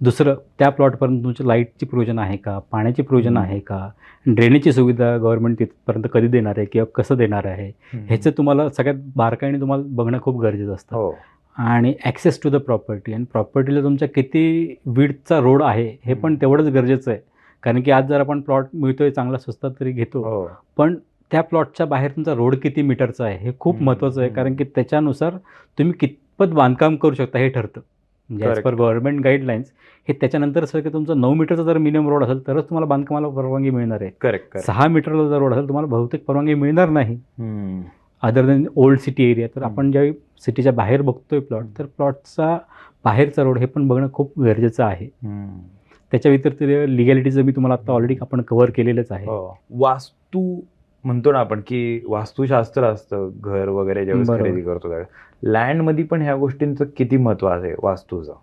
दुसरं, त्या प्लॉटपर्यंत तुमच्या लाईटची प्रोविजन आहे का, पाण्याची प्रोविजन आहे का, ड्रेनेजची सुविधा गव्हर्नमेंट तिथपर्यंत कधी देणार आहे किंवा कसं देणार आहे, ह्याचं तुम्हाला सगळ्यात बारकाईने तुम्हाला बघणं खूप गरजेचं असतं. आणि ॲक्सेस टू द प्रॉपर्टी, आणि प्रॉपर्टीला तुमच्या किती विड्थचा रोड आहे हे पण तेवढंच गरजेचं आहे. कारण की आज जर आपण प्लॉट मिळतोय चांगला स्वस्तात तरी घेतो, पण त्या प्लॉटच्या बाहेर तुमचा रोड किती मीटरचा आहे हे खूप महत्त्वाचं आहे. कारण की त्याच्यानुसार तुम्ही कितपत बांधकाम करू शकता हे ठरतं. म्हणजे ॲज पर गव्हर्नमेंट गाईडलाईन्स हे त्याच्यानंतर सर की तुमचा 9 मीटरचा जर मिनिमम रोड असेल तरच तुम्हाला बांधकामाला परवानगी मिळणार आहे. करेक्ट. 6 मीटरला जर रोड असेल तुम्हाला बहुतेक परवानगी मिळणार नाही, other than old city area. तर आपण ज्यावेळी सिटीच्या बाहेर बघतोय प्लॉट, तर प्लॉटचा बाहेरचा रोड हे पण बघणं खूप गरजेचं आहे. त्याच्या व्यतिरिक्त लिगॅलिटीचं मी तुम्हाला आता ऑलरेडी आपण कव्हर केलेलंच आहे. वास्तू म्हणतो ना आपण की वास्तुशास्त्र असतं घर वगैरे ज्यावेळेस खरेदी करतो त्यावेळेस, लँडमध्ये पण ह्या गोष्टींचं किती महत्त्व आहे वास्तूचं?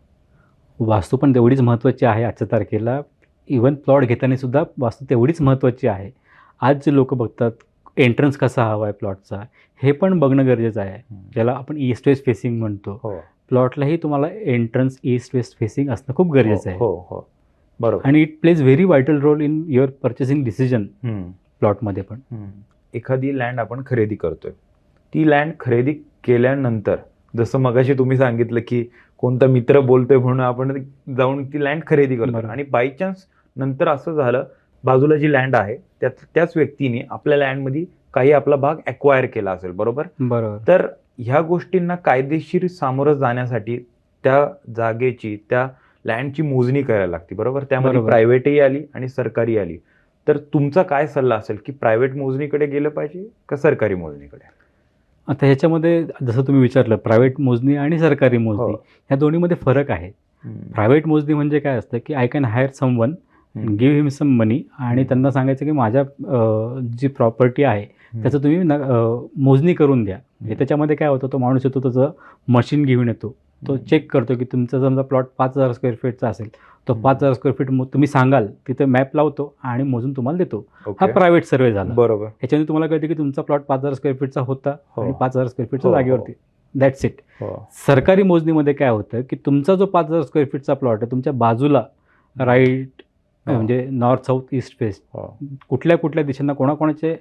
वास्तू पण तेवढीच महत्त्वाची आहे आजच्या तारखेला. इव्हन प्लॉट घेताना सुद्धा वास्तू तेवढीच महत्त्वाची आहे. आज जे लोक बघतात एंट्रन्स कसा हवा आहे प्लॉटचा हे पण बघणं गरजेचं आहे, ज्याला आपण ईस्ट वेस्ट फेसिंग म्हणतो. प्लॉटलाही तुम्हाला एंट्रन्स ईस्ट वेस्ट फेसिंग असणं खूप गरजेचं आहे. बरोबर. आणि it plays very vital role in your purchasing decision प्लॉटमध्ये पण. एखादी लँड आपण खरेदी करतोय, ती लँड खरेदी केल्यानंतर जसं मगाशी तुम्ही सांगितलं की कोणता मित्र बोलतोय म्हणून आपण जाऊन ती लँड खरेदी करतो, आणि बाय चान्स नंतर असं झालं बाजूला जी लँड आहे त्याच व्यक्तीने आपल्या लँडमध्ये काही आपला भाग ॲक्वायर केला असेल, बरोबर. तर ह्या गोष्टींना कायदेशीर सामोरं जाण्यासाठी त्या जागेची, त्या लँडची मोजणी करायला लागते, बरोबर. त्यामध्ये प्रायव्हेटही आली आणि सरकारी आली. तर तुमचा काय सल्ला असेल की प्रायव्हेट मोजणीकडे गेलं पाहिजे का सरकारी मोजणीकडे? आता ह्याच्यामध्ये जसं तुम्ही विचारलं प्रायव्हेट मोजणी आणि सरकारी मोजणी ह्या दोन्हीमध्ये फरक आहे. प्रायव्हेट मोजणी म्हणजे काय असतं की I can hire someone, give him some money, आणि त्यांना सांगायचं की माझ्या जी प्रॉपर्टी आहे त्याचं तुम्ही मोजणी करून द्या. म्हणजे त्याच्यामध्ये काय होतं, तो माणूस येतो, त्याचं मशीन घेऊन येतो, तो चेक करतो की तुमचा समजा प्लॉट 5000 स्क्वेअर फीटचा असेल, तो 5000 स्क्वेअर फीट तुम्ही सांगाल तिथे मॅप लावतो आणि मोजून तुम्हाला देतो. हा प्रायव्हेट सर्वे झाला. बरोबर. ह्याच्याने तुम्हाला कळते की तुमचा प्लॉट 5000 स्क्वेअर फीटचा होता आणि 5000 स्क्वेअर फीटच्या जागेवरती. That's it. सरकारी मोजणीमध्ये काय होतं की तुमचा जो 5000 स्क्वेअर फीटचा प्लॉट आहे, तुमच्या बाजूला राईट म्हणजे नॉर्थ, साऊथ, ईस्ट, वेस्ट कुठल्या कुठल्या दिशेनं कोणाकोणाचे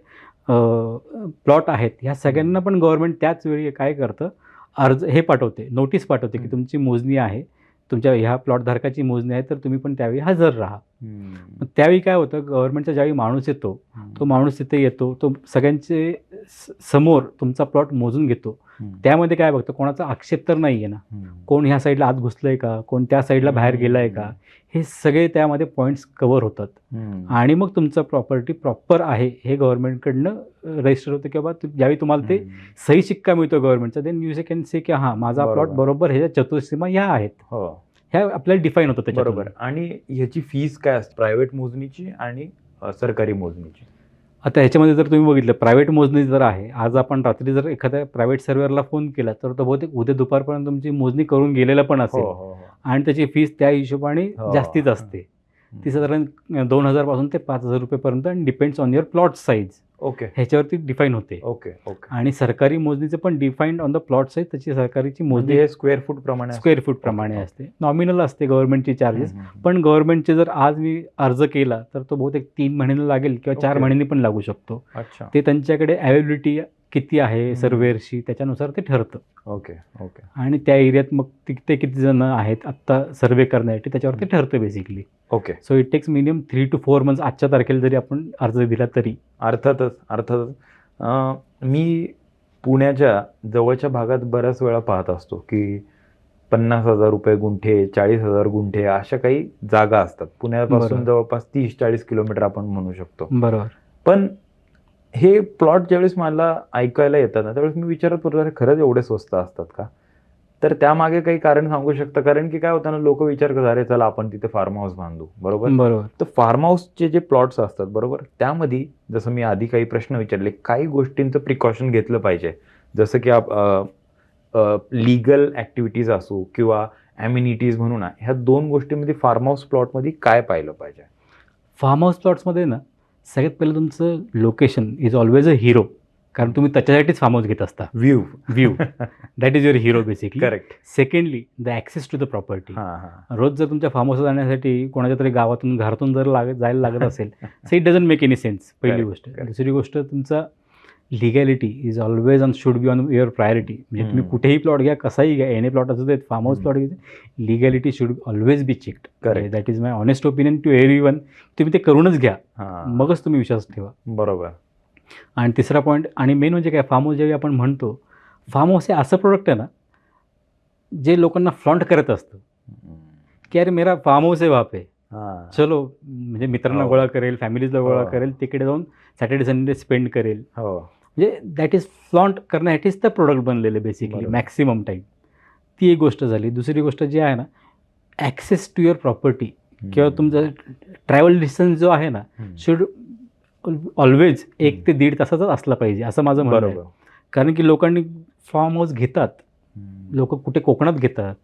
प्लॉट आहेत ह्या सगळ्यांना पण गव्हर्नमेंट त्याच वेळी काय करतं, अर्ज हे पाठवते, नोटीस पाठवते की तुमची मोजणी आहे, तुमच्या ह्या प्लॉट धारकाची मोजणी आहे, तर तुम्ही पण त्यावेळी हजर राहा. त्यावेळी काय होतं, गव्हर्नमेंटचा ज्यावेळी माणूस येतो, तो माणूस तिथे येतो, तो सगळ्यांचे समोर तुमचा प्लॉट मोजून घेतो. त्यामध्ये काय बघतो, कोणाचा आक्षेप तर नाही आहे ना, कोण ह्या साईडला आत घुसलंय का, कोण त्या साईडला बाहेर गेलाय का, हे सगळे त्यामध्ये पॉईंट्स कव्हर होतात. आणि मग तुमचं प्रॉपर्टी प्रॉपर आहे हे गव्हर्नमेंटकडनं रजिस्टर होतं, की बाबा ज्यावेळी तुम्हाला ते सही शिक्का मिळतो गव्हर्नमेंटचा, देन यू कॅन से की हां माझा प्लॉट बरोबर ह्याच्या चतुर्सीमा ह्या आहेत. ह्या आपल्याला डिफाईन होतं त्याच्यातून. बरोबर. आणि ह्याची फीस काय असते, प्रायव्हेट मोजणीची आणि सरकारी मोजणीची? आता ह्याच्यामध्ये जर तुम्ही बघितलं प्रायव्हेट मोजणी जर आहे, आज आपण रात्री जर एखाद्या प्रायव्हेट सर्व्हेअरला फोन केला तर तो बहुतेक उद्या दुपारपर्यंत तुमची मोजणी करून गेलेला पण हो असेल हो हो. आणि त्याची फीस त्या हिशोबाने हो. जास्तीच असते. ती साधारण 2,000 पासून ते 5,000 रुपयेपर्यंत आणि depends on your plot size okay ह्याच्यावरती डिफाईन होते. Okay okay. आणि सरकारी मोजणीचं पण defined on the plot size, त्याची सरकारीची म्हणजे मोजणी हे स्क्वेअर फूट प्रमाणे असतं? स्क्वेअर फूट प्रमाणे ओके. असते. नॉमिनल असते गव्हर्नमेंटची चार्जेस, हम्म, हम्म. पण गव्हर्नमेंटचे जर आज मी अर्ज केला तर तो बहुतेक 3 महिन्यांना लागेल किंवा 4 ओके. महिन्यांनी पण लागू शकतो. अच्छा. ते त्यांच्याकडे अवेलेबिलिटी किती आहे हम्म. सर्वेअरशी त्याच्यानुसार ते ठरतं. Okay okay. आणि त्या एरियात मग ते किती जण आहेत आत्ता सर्वे करण्यासाठी त्याच्यावरती ठरतं basically. Okay. So it takes minimum 3 to 4 months आजच्या तारखेला जरी आपण अर्ज दिला तरी. अर्थातच अर्थातच. मी पुण्याच्या जवळच्या भागात बऱ्याच वेळा पाहत असतो की 50,000 रुपये गुंठे, 40,000 गुंठे अशा काही जागा असतात. पुण्यापासून बरोबर. जवळपास 30-40 किलोमीटर आपण म्हणू शकतो. बरोबर. पण हे प्लॉट ज्यावेळेस मला ऐकायला येतात ना त्यावेळेस मी विचारत होतो, अरे खरंच एवढे स्वस्त असतात का? तर त्यामागे काही कारण सांगू शकता? कारण की काय होतं ना, लोक विचार करतात अरे चला आपण तिथे फार्म हाऊस बांधू, बरोबर? बरोबर. तर फार्म हाऊसचे जे प्लॉट्स असतात बरोबर, त्यामध्ये जसं मी आधी काही प्रश्न विचारले, काही गोष्टींचं प्रिकॉशन घेतलं पाहिजे, जसं की लीगल ॲक्टिव्हिटीज असो किंवा ॲम्युनिटीज म्हणून आहे, ह्या 2 गोष्टींमध्ये फार्म हाऊस प्लॉटमध्ये काय पाहिलं पाहिजे? फार्म हाऊस प्लॉट्समध्ये ना सगळ्यात पहिलं तुमचं location is always a hero, कारण तुम्ही त्याच्यासाठीच फार्म हाऊस घेत असता. View that is your hero basically. Correct. Secondly the access to the property. हां हां. रोज जर तुमच्या फार्म हाऊसला जाण्यासाठी कोणाच्या तरी गावातून घरातून जर जायला लागत असेल so it doesn't make any sense, पहिली Correct, गोष्ट. correct. दुसरी गोष्ट तुमचा legality is always on should be on your priority. म्हणजे तुम्ही कुठेही प्लॉट घ्या, कसाही घ्या, एनी प्लॉट असू देत, फार्म हाऊस प्लॉट घ्या, legality should always be checked. Correct. That is my honest opinion to everyone. तुम्ही ते करूनच घ्या, हां. मगच तुम्ही विश्वास ठेवा. बरोबर. आणि तिसरा पॉईंट आणि मेन म्हणजे काय, फार्म हाऊस ज्यावेळी आपण म्हणतो, फार्म हाऊस हे असं प्रोडक्ट आहे ना जे लोकांना फ्लॉन्ट करत असतं की अरे मेरा फार्म हाऊस आहे बाप आहे, हां. चलो, म्हणजे मित्रांना हो. गोळा करेल, फॅमिलीजला गोळा हो. करेल, तिकडे जाऊन सॅटर्डे संडे स्पेंड करेल. हो. म्हणजे दॅट इज फ्लॉन्ट करण्यासाठीच त्या प्रोडक्ट बनलेले बेसिकली बरोबर. Maximum time. ती एक गोष्ट झाली. दुसरी गोष्ट जी आहे ना, ॲक्सेस टू युअर प्रॉपर्टी किंवा तुमचा ट्रॅव्हल डिस्टन्स जो आहे ना शुड ऑलवेज 1 ते 1.5 तासाचाच असला पाहिजे, असं माझं म्हणणं आहे. बरोबर. कारण की लोकांनी फार्म हाऊस घेतात, लोक कुठे कोकणात घेतात,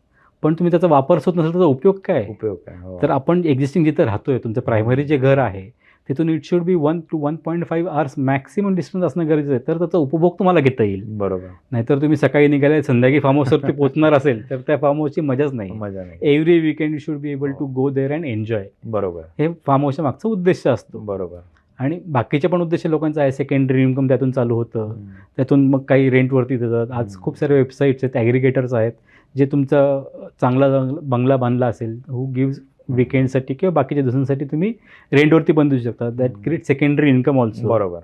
पण तुम्ही त्याचा वापरच होत नसेल त्याचा उपयोग काय? उपयोग काय? हो. तर आपण एक्झिस्टिंग जिथं राहतोय, तुमचं प्रायमरी जे घर आहे तिथून it should be 1 to 1.5 hours maximum distance असणं गरजेचं आहे, तर त्याचा उपभोग तुम्हाला घेता येईल. बरोबर. नाहीतर तुम्ही सकाळी निघाले संध्याकाळी फार्म हाऊसवरती पोहोचणार असेल तर त्या फार्म हाऊसची मजाच नाही. मजा नाही. Every weekend you should be able to go there and enjoy. बरोबर. हे फार्म हाऊसच्या मागचा उद्देश असतो. बरोबर. आणि बाकीचे पण उद्देश लोकांचा आहे, सेकंडरी इन्कम त्यातून चालू होतं, त्यातून मग काही रेंटवरती देतात. आज खूप सारे वेबसाईट्स आहेत, ॲग्रिगेटर्स आहेत, जे तुमचा चांगला बंगला बांधला असेल, हू गिव्स विकेंडसाठी किंवा बाकीच्या दिवसांसाठी तुम्ही रेंटवरती बांधू शकता. That create secondary income also. बरोबर.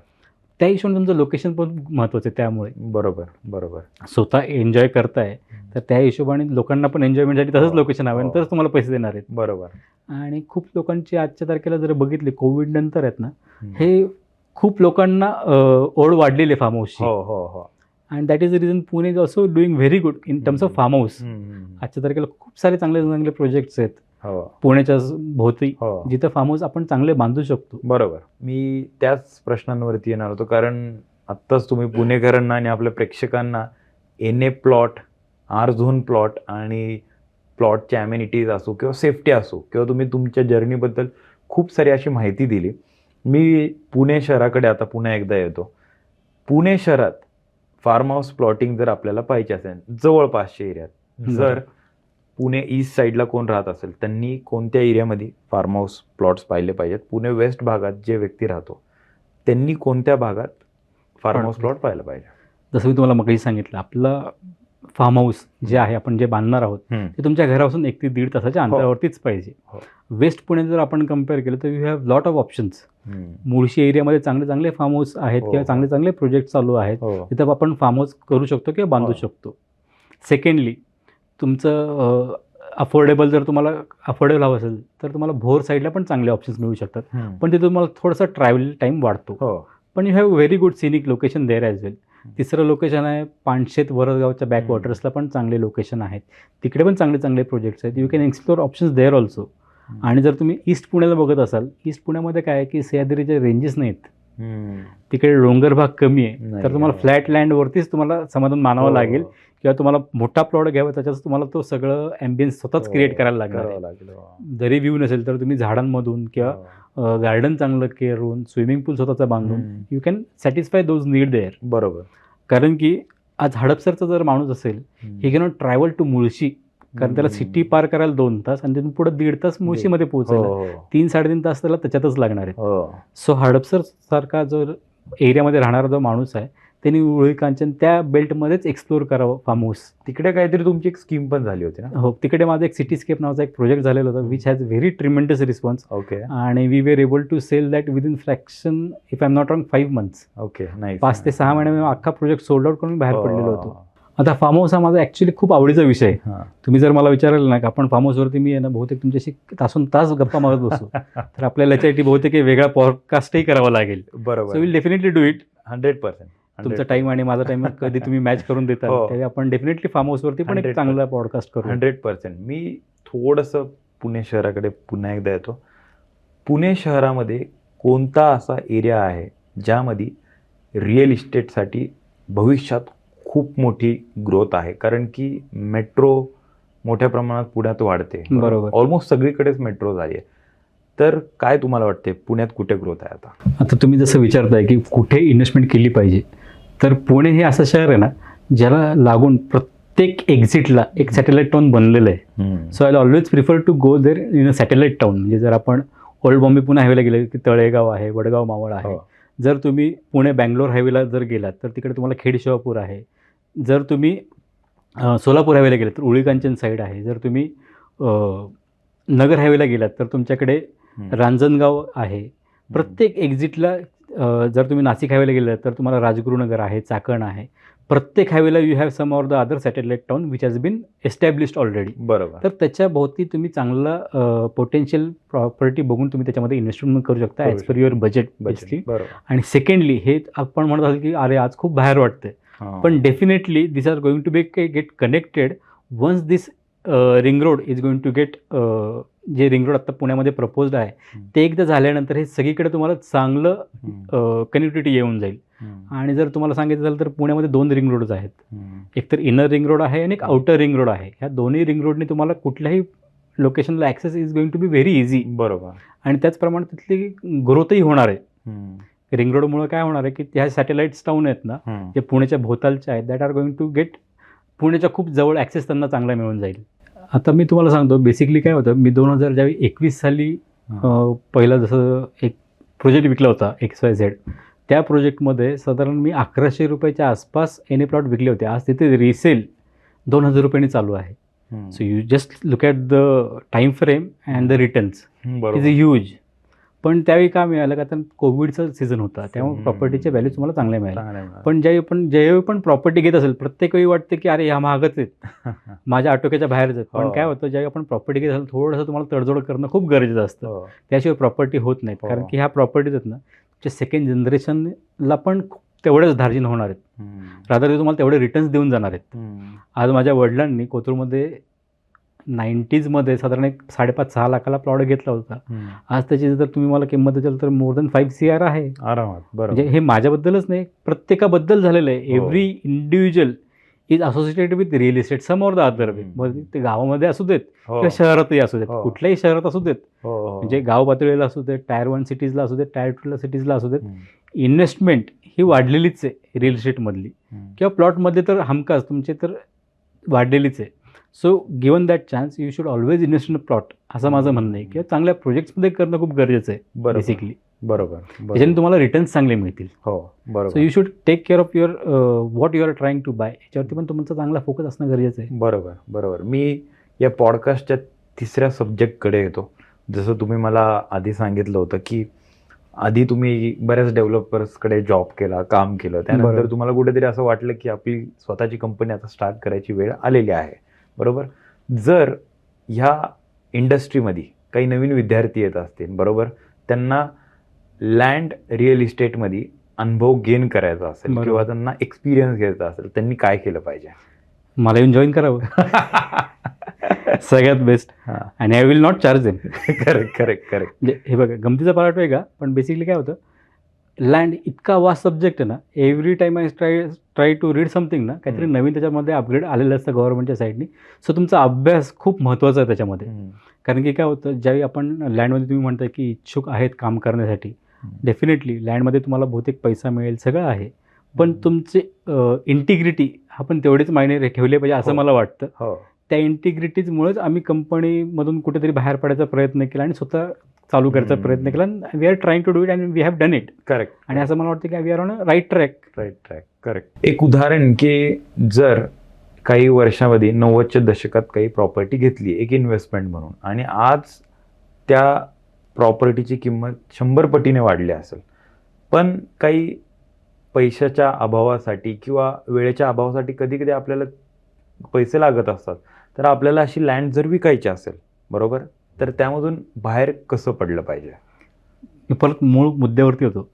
त्या हिशोबाने तुमचं लोकेशन पण महत्त्वाचं आहे. त्यामुळे बरोबर. बरोबर. स्वतः एन्जॉय करताय तर त्या हिशोबाने लोकांना पण एन्जॉयमेंटसाठी तसंच लोकेशन हवं, हो. तरच तुम्हाला पैसे देणार आहेत. बरोबर. आणि खूप लोकांची आजच्या तारखेला जर बघितली कोविड नंतर आहेत ना, हे खूप लोकांना ओढ वाढलेली आहे फार्म हाऊसची. हो हो हो. And that is the reason Pune is also doing very good in terms of farm house. आजच्या तारखेला खूप सारे चांगले चांगले प्रोजेक्ट्स आहेत हो. पुण्याच्या भोवती, हो. जिथं फार्म हाऊस आपण चांगले बांधू शकतो. बरोबर. मी त्याच प्रश्नांवरती येणार होतो, कारण आत्ताच तुम्ही पुणेकरांना आणि आपल्या प्रेक्षकांना NA plot, R zone plot आणि प्लॉटचे ॲम्युनिटीज असो किंवा सेफ्टी असो किंवा तुम्ही तुमच्या जर्नीबद्दल खूप सारी अशी माहिती दिली. मी पुणे शहराकडे आता पुन्हा एकदा येतो. पुणे शहरात फार्म हाऊस प्लॉटिंग जर आपल्याला पाहिजे असेल जवळपासच्या एरियात, जर पुणे ईस्ट साईडला कोण राहत असेल त्यांनी कोणत्या एरियामध्ये फार्म हाऊस प्लॉट्स पाहिले पाहिजेत? पुणे वेस्ट भागात जे व्यक्ती राहतो त्यांनी कोणत्या भागात फार्म हाऊस प्लॉट पाहिलं पाहिजे? जसं मी तुम्हाला मगाशी सांगितलं, आपलं फार्म हाऊस जे आहे आपण जे बांधणार आहोत ते तुमच्या घरापासून 1 ते 1.5 तासाच्या अंतरावरतीच पाहिजे. हो. वेस्ट पुणे जर आपण कम्पेअर केलं तर you have lot of options. Mulshi एरियामध्ये चांगले चांगले फार्म हाऊस आहेत हो. किंवा चांगले चांगले प्रोजेक्ट चालू आहेत, हो. तिथं आपण फार्म हाऊस करू शकतो किंवा बांधू हो. शकतो. सेकंडली तुमचं अफोर्डेबल, जर तुम्हाला अफोर्डेबल हवं असेल तर तुम्हाला भोर साईडला पण चांगले ऑप्शन्स मिळू शकतात, पण तिथे तुम्हाला थोडासा ट्रॅव्हल टाईम वाढतो. हो. पण you have very good scenic location there as well. तिसरं लोकेशन आहे पानशेत वरदगावच्या बॅकवॉटर्सला पण चांगले लोकेशन आहेत, तिकडे पण चांगले चांगले प्रोजेक्ट्स आहेत. You can explore options there also. आणि जर तुम्ही ईस्ट पुण्याला बघत असाल, ईस्ट पुण्यामध्ये काय आहे की सह्याद्रीचे रेंजेस नाहीत, तिकडे डोंगर भाग कमी आहे, तर तुम्हाला फ्लॅट लँडवरतीच तुम्हाला समाधान मानावं लागेल, किंवा तुम्हाला मोठा प्लॉट घ्यावा त्याच्यात तुम्हाला तो सगळं ॲम्बियन्स स्वतःच क्रिएट करायला लागणार. जरी व्ह्यू नसेल तर तुम्ही झाडांमधून किंवा गार्डन चांगलं करून, स्विमिंग पूल स्वतःचा बांधून you can satisfy those need there. बरोबर. कारण की आज हडपसरचा जर माणूस असेल, he cannot travel to Mulshi, कारण त्याला सिटी पार करायला 2 तास आणि तिथून पुढे 1.5 तास मुळशीमध्ये पोहोचायला 3-3.5 तास त्याला त्याच्यातच लागणार आहेत. सो हडपसर सारखा जो एरियामध्ये राहणारा जो माणूस आहे त्यांनी उळी कांचन त्या बेल्टमध्येच एक्सप्लोर करावं फार्म हाऊस. तिकडे काहीतरी तुमची एक स्कीम पण झाली होती ना? हो, तिकडे माझा एक सिटीस्केप नावाचा एक प्रोजेक्ट झालेला होता, which has very tremendous response. Okay. आणि we were able to sell that within fraction, if I am not wrong, 5 months. Okay, 5 ते 6 महिने अख्खा प्रोजेक्ट सोल्ड आउट करून बाहेर पडलेलो होतो. आता फार्म हाऊस हा माझा ॲक्च्युली खूप आवडीचा विषय आहे. तुम्ही जर मला विचारलं ना की आपण फार्म हाऊसवरती मी आहे ना बहुतेक तुमच्याशी तासून तास गप्पा मारत बसू, तर आपल्याला याच्यासाठी बहुतेक वेगळा पॉडकास्टही करावा लागेल. बरोबर. So will definitely do it. 100%. तुमचा टाइम आणि माझा टाइम कधी तुम्ही मॅच करून देता, त्यावेळी आपण डेफिनेटली फार्म हाऊसवरती पण एक चांगला पॉडकास्ट करू. 100%. मी थोडंसं पुणे शहराकडे पुन्हा एकदा येतो. पुणे शहरामध्ये कोणता असा एरिया आहे ज्यामध्ये रिअल इस्टेटसाठी भविष्यात खूप मोठी ग्रोथ आहे? कारण की मेट्रो मोठ्या प्रमाणात पुण्यात वाढते. बरोबर. ऑलमोस्ट सगळीकडेच मेट्रो झाली आहे. तर काय तुम्हाला वाटते पुण्यात कुठे ग्रोथ आहे आता? आता तुम्ही जसं विचारताय की कुठे इन्व्हेस्टमेंट केली पाहिजे, तर पुणे हे असं शहर आहे ना ज्याला लागून प्रत्येक एक्झिटला एक सॅटेलाइट टाउन बनलेलं आहे. So I always prefer to go there in a satellite town. म्हणजे जर आपण ओल्ड बॉम्बे पुणे हायवेला गेले की तळेगाव आहे, वडगाव मावळ आहे. जर तुम्ही पुणे बँगलोर हायवेला जर गेलात तर तिकडे तुम्हाला खेड शिवापूर आहे. जर तुम्ही सोलापूर हायवेला गेलात तर उळी कांचन साईड आहे. जर तुम्ही नगर हायवेला गेलात तर तुमच्याकडे रांजणगाव आहे. प्रत्येक एक्झिटला जर तुम्ही नाशिक हायवेला गेलात तर तुम्हाला राजगुरुनगर आहे, चाकण आहे. प्रत्येक हायवेला you have some or the other satellite town which has been established already. बरोबर. तर त्याच्या भोवती तुम्ही चांगला पोटेन्शियल प्रॉपर्टी बघून तुम्ही त्याच्यामध्ये इन्व्हेस्टमेंट करू शकता as per your budget basically. आणि सेकंडली हे आपण म्हणत आहोत की अरे आज खूप बाहेर वाटते, पण definitely this are going to be get connected once this ring road is going to get, जे रिंग रोड आता पुण्यामध्ये प्रपोज्ड आहे ते एकदा झाल्यानंतर हे सगळीकडे तुम्हाला चांगलं कनेक्टिव्हिटी येऊन जाईल. आणि जर तुम्हाला सांगायचं झालं तर पुण्यामध्ये 2 रिंग रोड्स आहेत. एक तर इनर रिंग रोड आहे आणि एक आउटर रिंग रोड आहे. ह्या दोन्ही रिंग रोडने तुम्हाला कुठल्याही लोकेशनला access is going to be very easy. बरोबर. आणि त्याचप्रमाणे तिथली ग्रोथही होणार आहे. रिंग रोडमुळे काय होणार आहे की ह्या सॅटेलाइट्स टाऊन आहेत ना, जे पुण्याच्या भोवतालच्या आहेत, that are going to get पुण्याच्या खूप जवळ ॲक्सेस त्यांना चांगला मिळून जाईल. आता मी तुम्हाला सांगतो बेसिकली काय होतं, मी 2021 साली पहिला जसं एक प्रोजेक्ट विकला होता XYZ. त्या प्रोजेक्टमध्ये साधारण मी 1100 रुपयाच्या आसपास एने प्लॉट विकले होते. आज तिथे रिसेल 2000 रुपयांनी चालू आहे. So you just look at the time frame and the returns is a huge. पण त्यावेळी काय मिळालं का, तर कोविडचा सीझन होता, त्यामुळे प्रॉपर्टीचे व्हॅल्यू तुम्हाला चांगले मिळाले. पण ज्यावेळी पण प्रॉपर्टी घेत असेल प्रत्येक वेळी वाटतं की अरे ह्या महागच आहेत, माझ्या आटोक्याच्या बाहेरच आहेत. पण काय होतं, ज्यावेळी आपण प्रॉपर्टी घेत असेल थोडंसं तुम्हाला तडजोड करणं खूप गरजेचं असतं. त्याशिवाय प्रॉपर्टी होत नाहीत. कारण की ह्या प्रॉपर्टीज आहेत ना तुमच्या सेकंड जनरेशनला पण तेवढेच धार्जिन होणार आहेत. रादर ते तुम्हाला तेवढे रिटर्न्स देऊन जाणार आहेत. आज माझ्या वडिलांनी कोथरूडमध्ये 90s साधारण एक 5.5-6 लाखाला प्लॉट घेतला होता. आज त्याची जर तुम्ही मला किंमत द्याल तर मोर दॅन 5 CR आहे आरामात. बरोबर. म्हणजे हे माझ्याबद्दलच नाही, प्रत्येकाबद्दल झालेलं आहे. Every individual is associated with real estate some or the other way. मग ते गावामध्ये असू देत किंवा शहरातही असू देत, कुठल्याही शहरात असू देत, म्हणजे गाव पातळीला असू देत, टायर 1 सिटीजला असू देत, टायर 2 सिटीजला असू देत, इन्व्हेस्टमेंट ही वाढलेलीच आहे रिअल इस्टेटमधली किंवा प्लॉटमध्ये तर हमखास तुमचे तर वाढलेलीच आहे. So given that chance you should always invest in a plot, असं माझं म्हणणं आहे. किंवा चांगल्या प्रोजेक्ट्समध्ये करणं खूप गरजेचं आहे बेसिकली. बरोबर. त्याच्याने तुम्हाला रिटर्न्स चांगले मिळतील. हो बरोबर. So you should take care of your what you are trying to buy, याच्यावरती पण तुमचा चांगला फोकस असणं गरजेचं आहे. बरोबर बरोबर. मी या पॉडकास्टच्या 3ऱ्या सब्जेक्टकडे येतो. जसं तुम्ही मला आधी सांगितलं होतं की आधी तुम्ही बऱ्याच डेव्हलपर्सकडे जॉब केला, काम केलं, त्यानंतर तुम्हाला कुठेतरी असं वाटलं की आपली स्वतःची कंपनी आता स्टार्ट करायची वेळ आलेली आहे. बरोबर. जर ह्या इंडस्ट्रीमध्ये काही नवीन विद्यार्थी येत असतील, बरोबर, त्यांना लँड रिअल इस्टेटमध्ये अनुभव गेन करायचा असेल बरोबर. किंवा त्यांना एक्सपिरियन्स घ्यायचा असेल, त्यांनी काय केलं पाहिजे? मला येऊन जॉईन करावं. सगळ्यात बेस्ट. हा. आणि I will not charge them. Correct correct correct. म्हणजे हे बघा, गमतीचा पार्ट वेगळा, पण बेसिकली काय होतं, लँड इतका वास्ट सब्जेक्ट आहे ना, every time I try to read something ना, काहीतरी नवीन त्याच्यामध्ये अपग्रेड आलेलं असतं गव्हर्नमेंटच्या साईडनी. सो तुमचा अभ्यास खूप महत्त्वाचा आहे त्याच्यामध्ये. कारण की काय होतं, ज्यावेळी आपण लँडमध्ये तुम्ही म्हणता की इच्छुक आहेत काम करण्यासाठी, डेफिनेटली लँडमध्ये तुम्हाला बहुतेक पैसा मिळेल, सगळं आहे, पण तुमचे इंटिग्रिटी आपण तेवढेच मायने ठेवले पाहिजे असं मला वाटतं. हो. त्या इंटिग्रिटीजमुळेच आम्ही कंपनीमधून कुठेतरी बाहेर पडायचा प्रयत्न केला आणि स्वतः चालू करायचा प्रयत्न केला. We are trying to do it and we have done it. Correct. आणि असं मला वाटतं की we are on a right track. Right track. Correct. एक उदाहरण की जर काही वर्षामध्ये 90च्या दशकात काही प्रॉपर्टी घेतली एक इन्व्हेस्टमेंट म्हणून, आणि आज त्या प्रॉपर्टीची किंमत 100 पटीने वाढली असेल, पण काही पैशाच्या अभावासाठी किंवा वेळेच्या अभावासाठी कधी कधी आपल्याला पैसे लागत असतात, तर आपल्याला अशी लँड जर विकायची असेल, बरोबर, तर त्यामधून बाहेर कसं पडलं पाहिजे? मी परत मूळ मुद्द्यावरती होतो.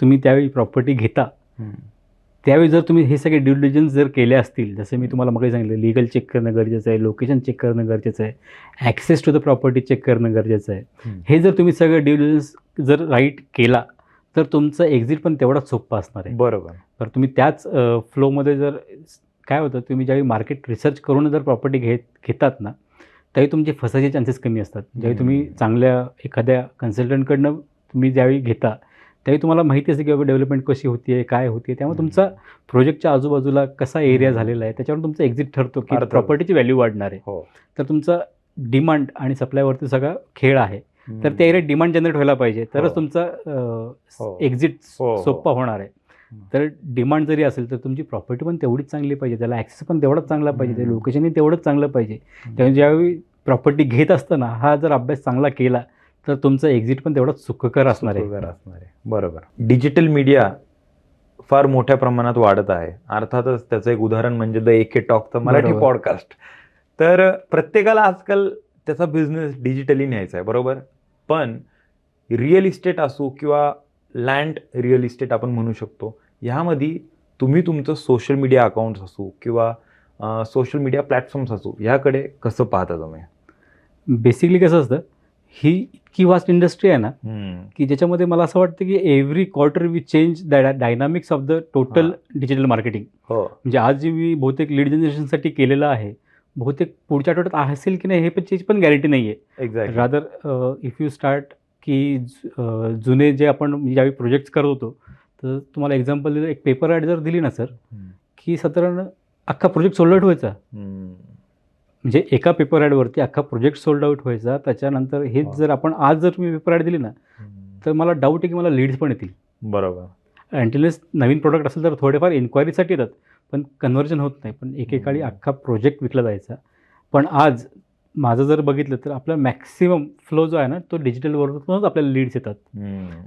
तुम्ही त्यावेळी प्रॉपर्टी घेता, त्यावेळी जर तुम्ही हे सगळे ड्यू डिलिजन्स जर केले असतील, जसं मी तुम्हाला मग सांगितलं, लिगल चेक करणं गरजेचं आहे, लोकेशन चेक करणं गरजेचं आहे, access to the property check करणं गरजेचं आहे, हे जर तुम्ही सगळं ड्यू डिलिजन्स जर राईट केला, तर तुमचं एक्झिट पण तेवढाच सोपं असणार आहे. बरोबर. तर तुम्ही त्याच फ्लोमध्ये जर काय होतं, तुम्ही ज्यावेळी मार्केट रिसर्च करून जर प्रॉपर्टी घेतात ना, त्यावेळी तुमचे फसायचे चान्सेस कमी असतात. ज्यावेळी तुम्ही चांगल्या एखाद्या कन्सल्टंटकडनं तुम्ही ज्यावेळी घेता, त्यावेळी तुम्हाला माहिती असते की बाबा डेव्हलपमेंट कशी होती आहे, काय होती आहे, त्यामुळे तुमचा प्रोजेक्टच्या आजूबाजूला कसा एरिया झालेला आहे, त्याच्यावर तुमचा एक्झिट ठरतो की प्रॉपर्टीची व्हॅल्यू वाढणार आहे. हो. तर तुमचा डिमांड आणि सप्लायवरती सगळा खेळ आहे. तर त्या एरियात डिमांड जनरेट व्हायला पाहिजे, तरच तुमचा एक्झिट सोपा होणार आहे. तर डिमांड जरी असेल तर तुमची प्रॉपर्टी पण तेवढीच चांगली पाहिजे, त्याला ॲक्सेस पण तेवढाच चांगला पाहिजे, ते लोकेशनही तेवढंच चांगलं पाहिजे. त्यामुळे ज्यावेळी प्रॉपर्टी घेत असताना हा जर अभ्यास चांगला केला, तर तुमचं एक्झिट पण तेवढंच सुखकर असणार आहे. बरोबर. डिजिटल मीडिया फार मोठ्या प्रमाणात वाढत आहे. अर्थातच त्याचं एक उदाहरण म्हणजे द एके टॉकचं मराठी पॉडकास्ट. तर प्रत्येकाला आजकाल त्याचा बिझनेस डिजिटली न्यायचा आहे, बरोबर. पण रिअल इस्टेट असो किंवा लँड रिअल इस्टेट आपण म्हणू शकतो, ह्यामध्ये तुम्ही तुमचं सोशल मीडिया अकाउंट्स असो किंवा सोशल मीडिया प्लॅटफॉर्म्स असो, ह्याकडे कसं पाहता तुम्ही? बेसिकली कसं असतं, ही इतकी वास्ट इंडस्ट्री आहे ना, की ज्याच्यामध्ये मला असं वाटतं की every quarter we change the dynamics of the total digital marketing. हो. म्हणजे आज जे मी बहुतेक लीड जनरेशनसाठी केलेलं आहे, बहुतेक पुढच्या आठवड्यात असेल की नाही हे पण पण गॅरंटी नाही आहे. Exactly. Rather if you start की जुने जे आपण ज्यावेळी प्रोजेक्ट्स करत होतो, तर तुम्हाला एक्झाम्पल दिलं, एक पेपर ॲड जर दिली ना सर, की साधारण अख्खा प्रोजेक्ट सोल्ड आउट व्हायचा. म्हणजे एका पेपर ॲडवरती अख्खा प्रोजेक्ट सोल्ड आउट व्हायचा. त्याच्यानंतर हेच जर आपण आज जर तुम्ही पेपर ॲड दिली ना, तर मला डाऊट आहे की मला लीड्स पण येतील. बरोबर. अँटिलेस नवीन प्रोडक्ट असेल तर थोडेफार इन्क्वायरीसाठी येतात, पण कन्व्हर्जन होत नाही. पण एकेकाळी अख्खा प्रोजेक्ट विकला जायचा. पण आज माझं जर बघितलं तर आपला मॅक्सिमम फ्लो जो आहे ना, तो डिजिटलवरूनच आपल्याला लीड्स येतात,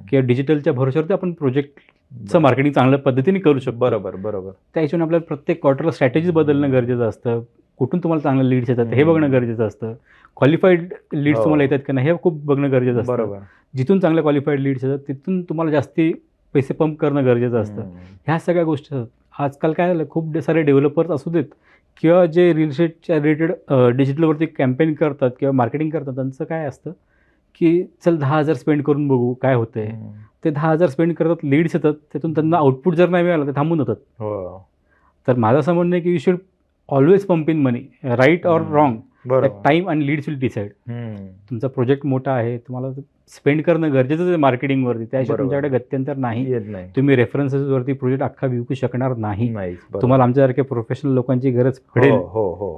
किंवा डिजिटलच्या भरोश्यावरती आपण प्रोजेक्टचं मार्केटिंग चांगल्या पद्धतीने करू शकतो. बरोबर बरोबर. त्या हिशोबाने आपल्याला प्रत्येक क्वार्टरला स्ट्रॅटेजीज बदलणं गरजेचं असतं. कुठून तुम्हाला चांगले लीड्स येतात हे बघणं गरजेचं असतं. क्वालिफाईड लीड्स तुम्हाला येतात का नाही हे खूप बघणं गरजेचं असतं. बरोबर. जिथून चांगल्या क्वालिफाईड लीड्स येतात तिथून तुम्हाला जास्ती पैसे पंप करणं गरजेचं असतं. ह्या सगळ्या गोष्टी आजकाल काय झालं, खूप सारे डेव्हलपर्स असू देत किंवा जे रिअल इस्टेटच्या रिलेटेड डिजिटलवरती कॅम्पेन करतात किंवा मार्केटिंग करतात, त्यांचं काय असतं की चल 10,000 स्पेंड करून बघू काय होतंय. ते 10,000 स्पेंड करतात, लीड्स येतात, त्यातून त्यांना आउटपुट जर नाही मिळालं तर थांबून जातात. तर माझं असं म्हणणं आहे की you should always pump in money, right or wrong, time आणि लीड्स विल डिसाईड. तुमचा प्रोजेक्ट मोठा आहे, तुम्हाला स्पेंड करणं गरजेचं आहे मार्केटिंगवरती, त्याशिवाय तुमच्याकडे गत्यंतर नाही. तुम्ही रेफरन्सेसवरती प्रोजेक्ट अख्खा विकू शकणार नाही. तुम्हाला आमच्यासारख्या प्रोफेशनल लोकांची गरज पडेल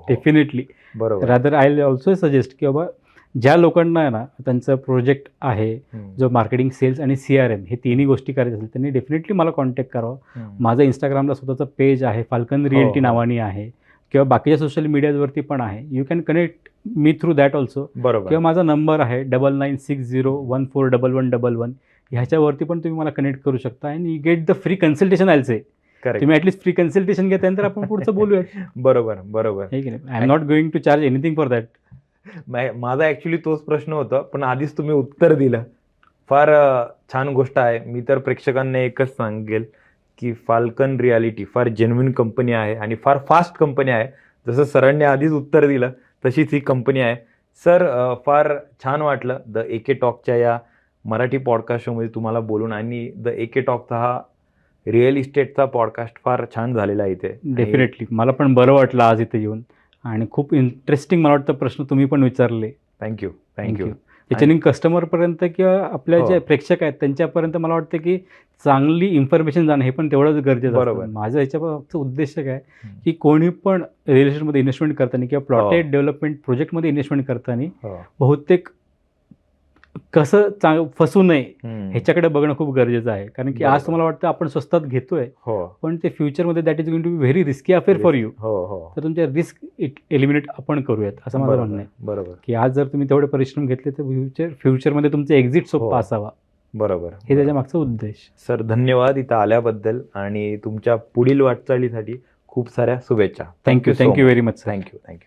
definitely. Rather I will also suggest की बाबा ज्या लोकांना आहे ना त्यांचं प्रोजेक्ट आहे, जो मार्केटिंग, सेल्स आणि CRM हे तिन्ही गोष्टी करायच्या असेल, त्यांनी डेफिनेटली मला कॉन्टॅक्ट करावं. माझं इंस्टाग्रामला स्वतःचं पेज आहे, फाल्कन रिअल्टी नावाने आहे, किंवा बाकीच्या सोशल मीडियावरती पण आहे. You can connect me through that also. किंवा माझा नंबर आहे 9960141111. ह्याच्यावरती पण तुम्ही मला कनेक्ट करू शकता and you get the free consultation also. तुम्ही ॲटलीस्ट फ्री कन्सल्टेशन घ्या, त्यानंतर आपण पुढचं बोलूया. बरोबर बरोबर. हे की नाही, I am not going to charge anything for that. माझा ॲक्च्युली तोच प्रश्न होता, पण आधीच तुम्ही उत्तर दिलं. फार छान गोष्ट आहे. मी तर प्रेक्षकांना एकच सांगेल की फाल्कन रियालिटी फार जेन्युइन कंपनी आहे आणि फार फास्ट कंपनी आहे. जसं सरांनी आधीच उत्तर दिलं तशीच ही कंपनी आहे. सर, फार छान वाटलं द AK टॉकच्या या मराठी पॉडकास्ट शोमध्ये तुम्हाला बोलून, आणि द AK टॉकचा हा रिअल इस्टेटचा पॉडकास्ट फार छान झालेला आहे इथे. डेफिनेटली मला पण बरं वाटलं आज इथे येऊन, आणि खूप इंटरेस्टिंग मला वाटतं प्रश्न तुम्ही पण विचारले. थँक्यू. त्याच्याने कस्टमरपर्यंत किंवा आपल्या हो. जे प्रेक्षक आहेत त्यांच्यापर्यंत मला वाटतं की चांगली इन्फॉर्मेशन जाणं हे पण तेवढंच गरजेचं बरोबर. असतं. माझं ह्याच्या उद्देश काय आहे की कोणी पण रिअल इस्टेटमध्ये इन्व्हेस्टमेंट करताना किंवा प्लॉटेड डेव्हलपमेंट प्रोजेक्टमध्ये इन्व्हेस्टमेंट करताना बहुतेक कसं फसू नये ह्याच्याकडे बघणं खूप गरजेचं आहे. कारण की आज बरोबर. तुम्हाला वाटतं आपण स्वस्तात घेतोय, हो पण ते फ्युचरमध्ये that is going to be very risky affair for you. हो तर तुमच्या रिस्क एलिमिनेट आपण करूयात असं माझं म्हणणं आहे. बरोबर की आज जर तुम्ही तेवढे परिश्रम घेतले तर फ्युचरमध्ये तुमचं एक्झिट हो. सोपा असावा, बरोबर. हे त्याच्या मागचा उद्देश. सर, धन्यवाद इथं आल्याबद्दल आणि तुमच्या पुढील वाटचालीसाठी खूप साऱ्या शुभेच्छा. Thank you very much. थँक्यू.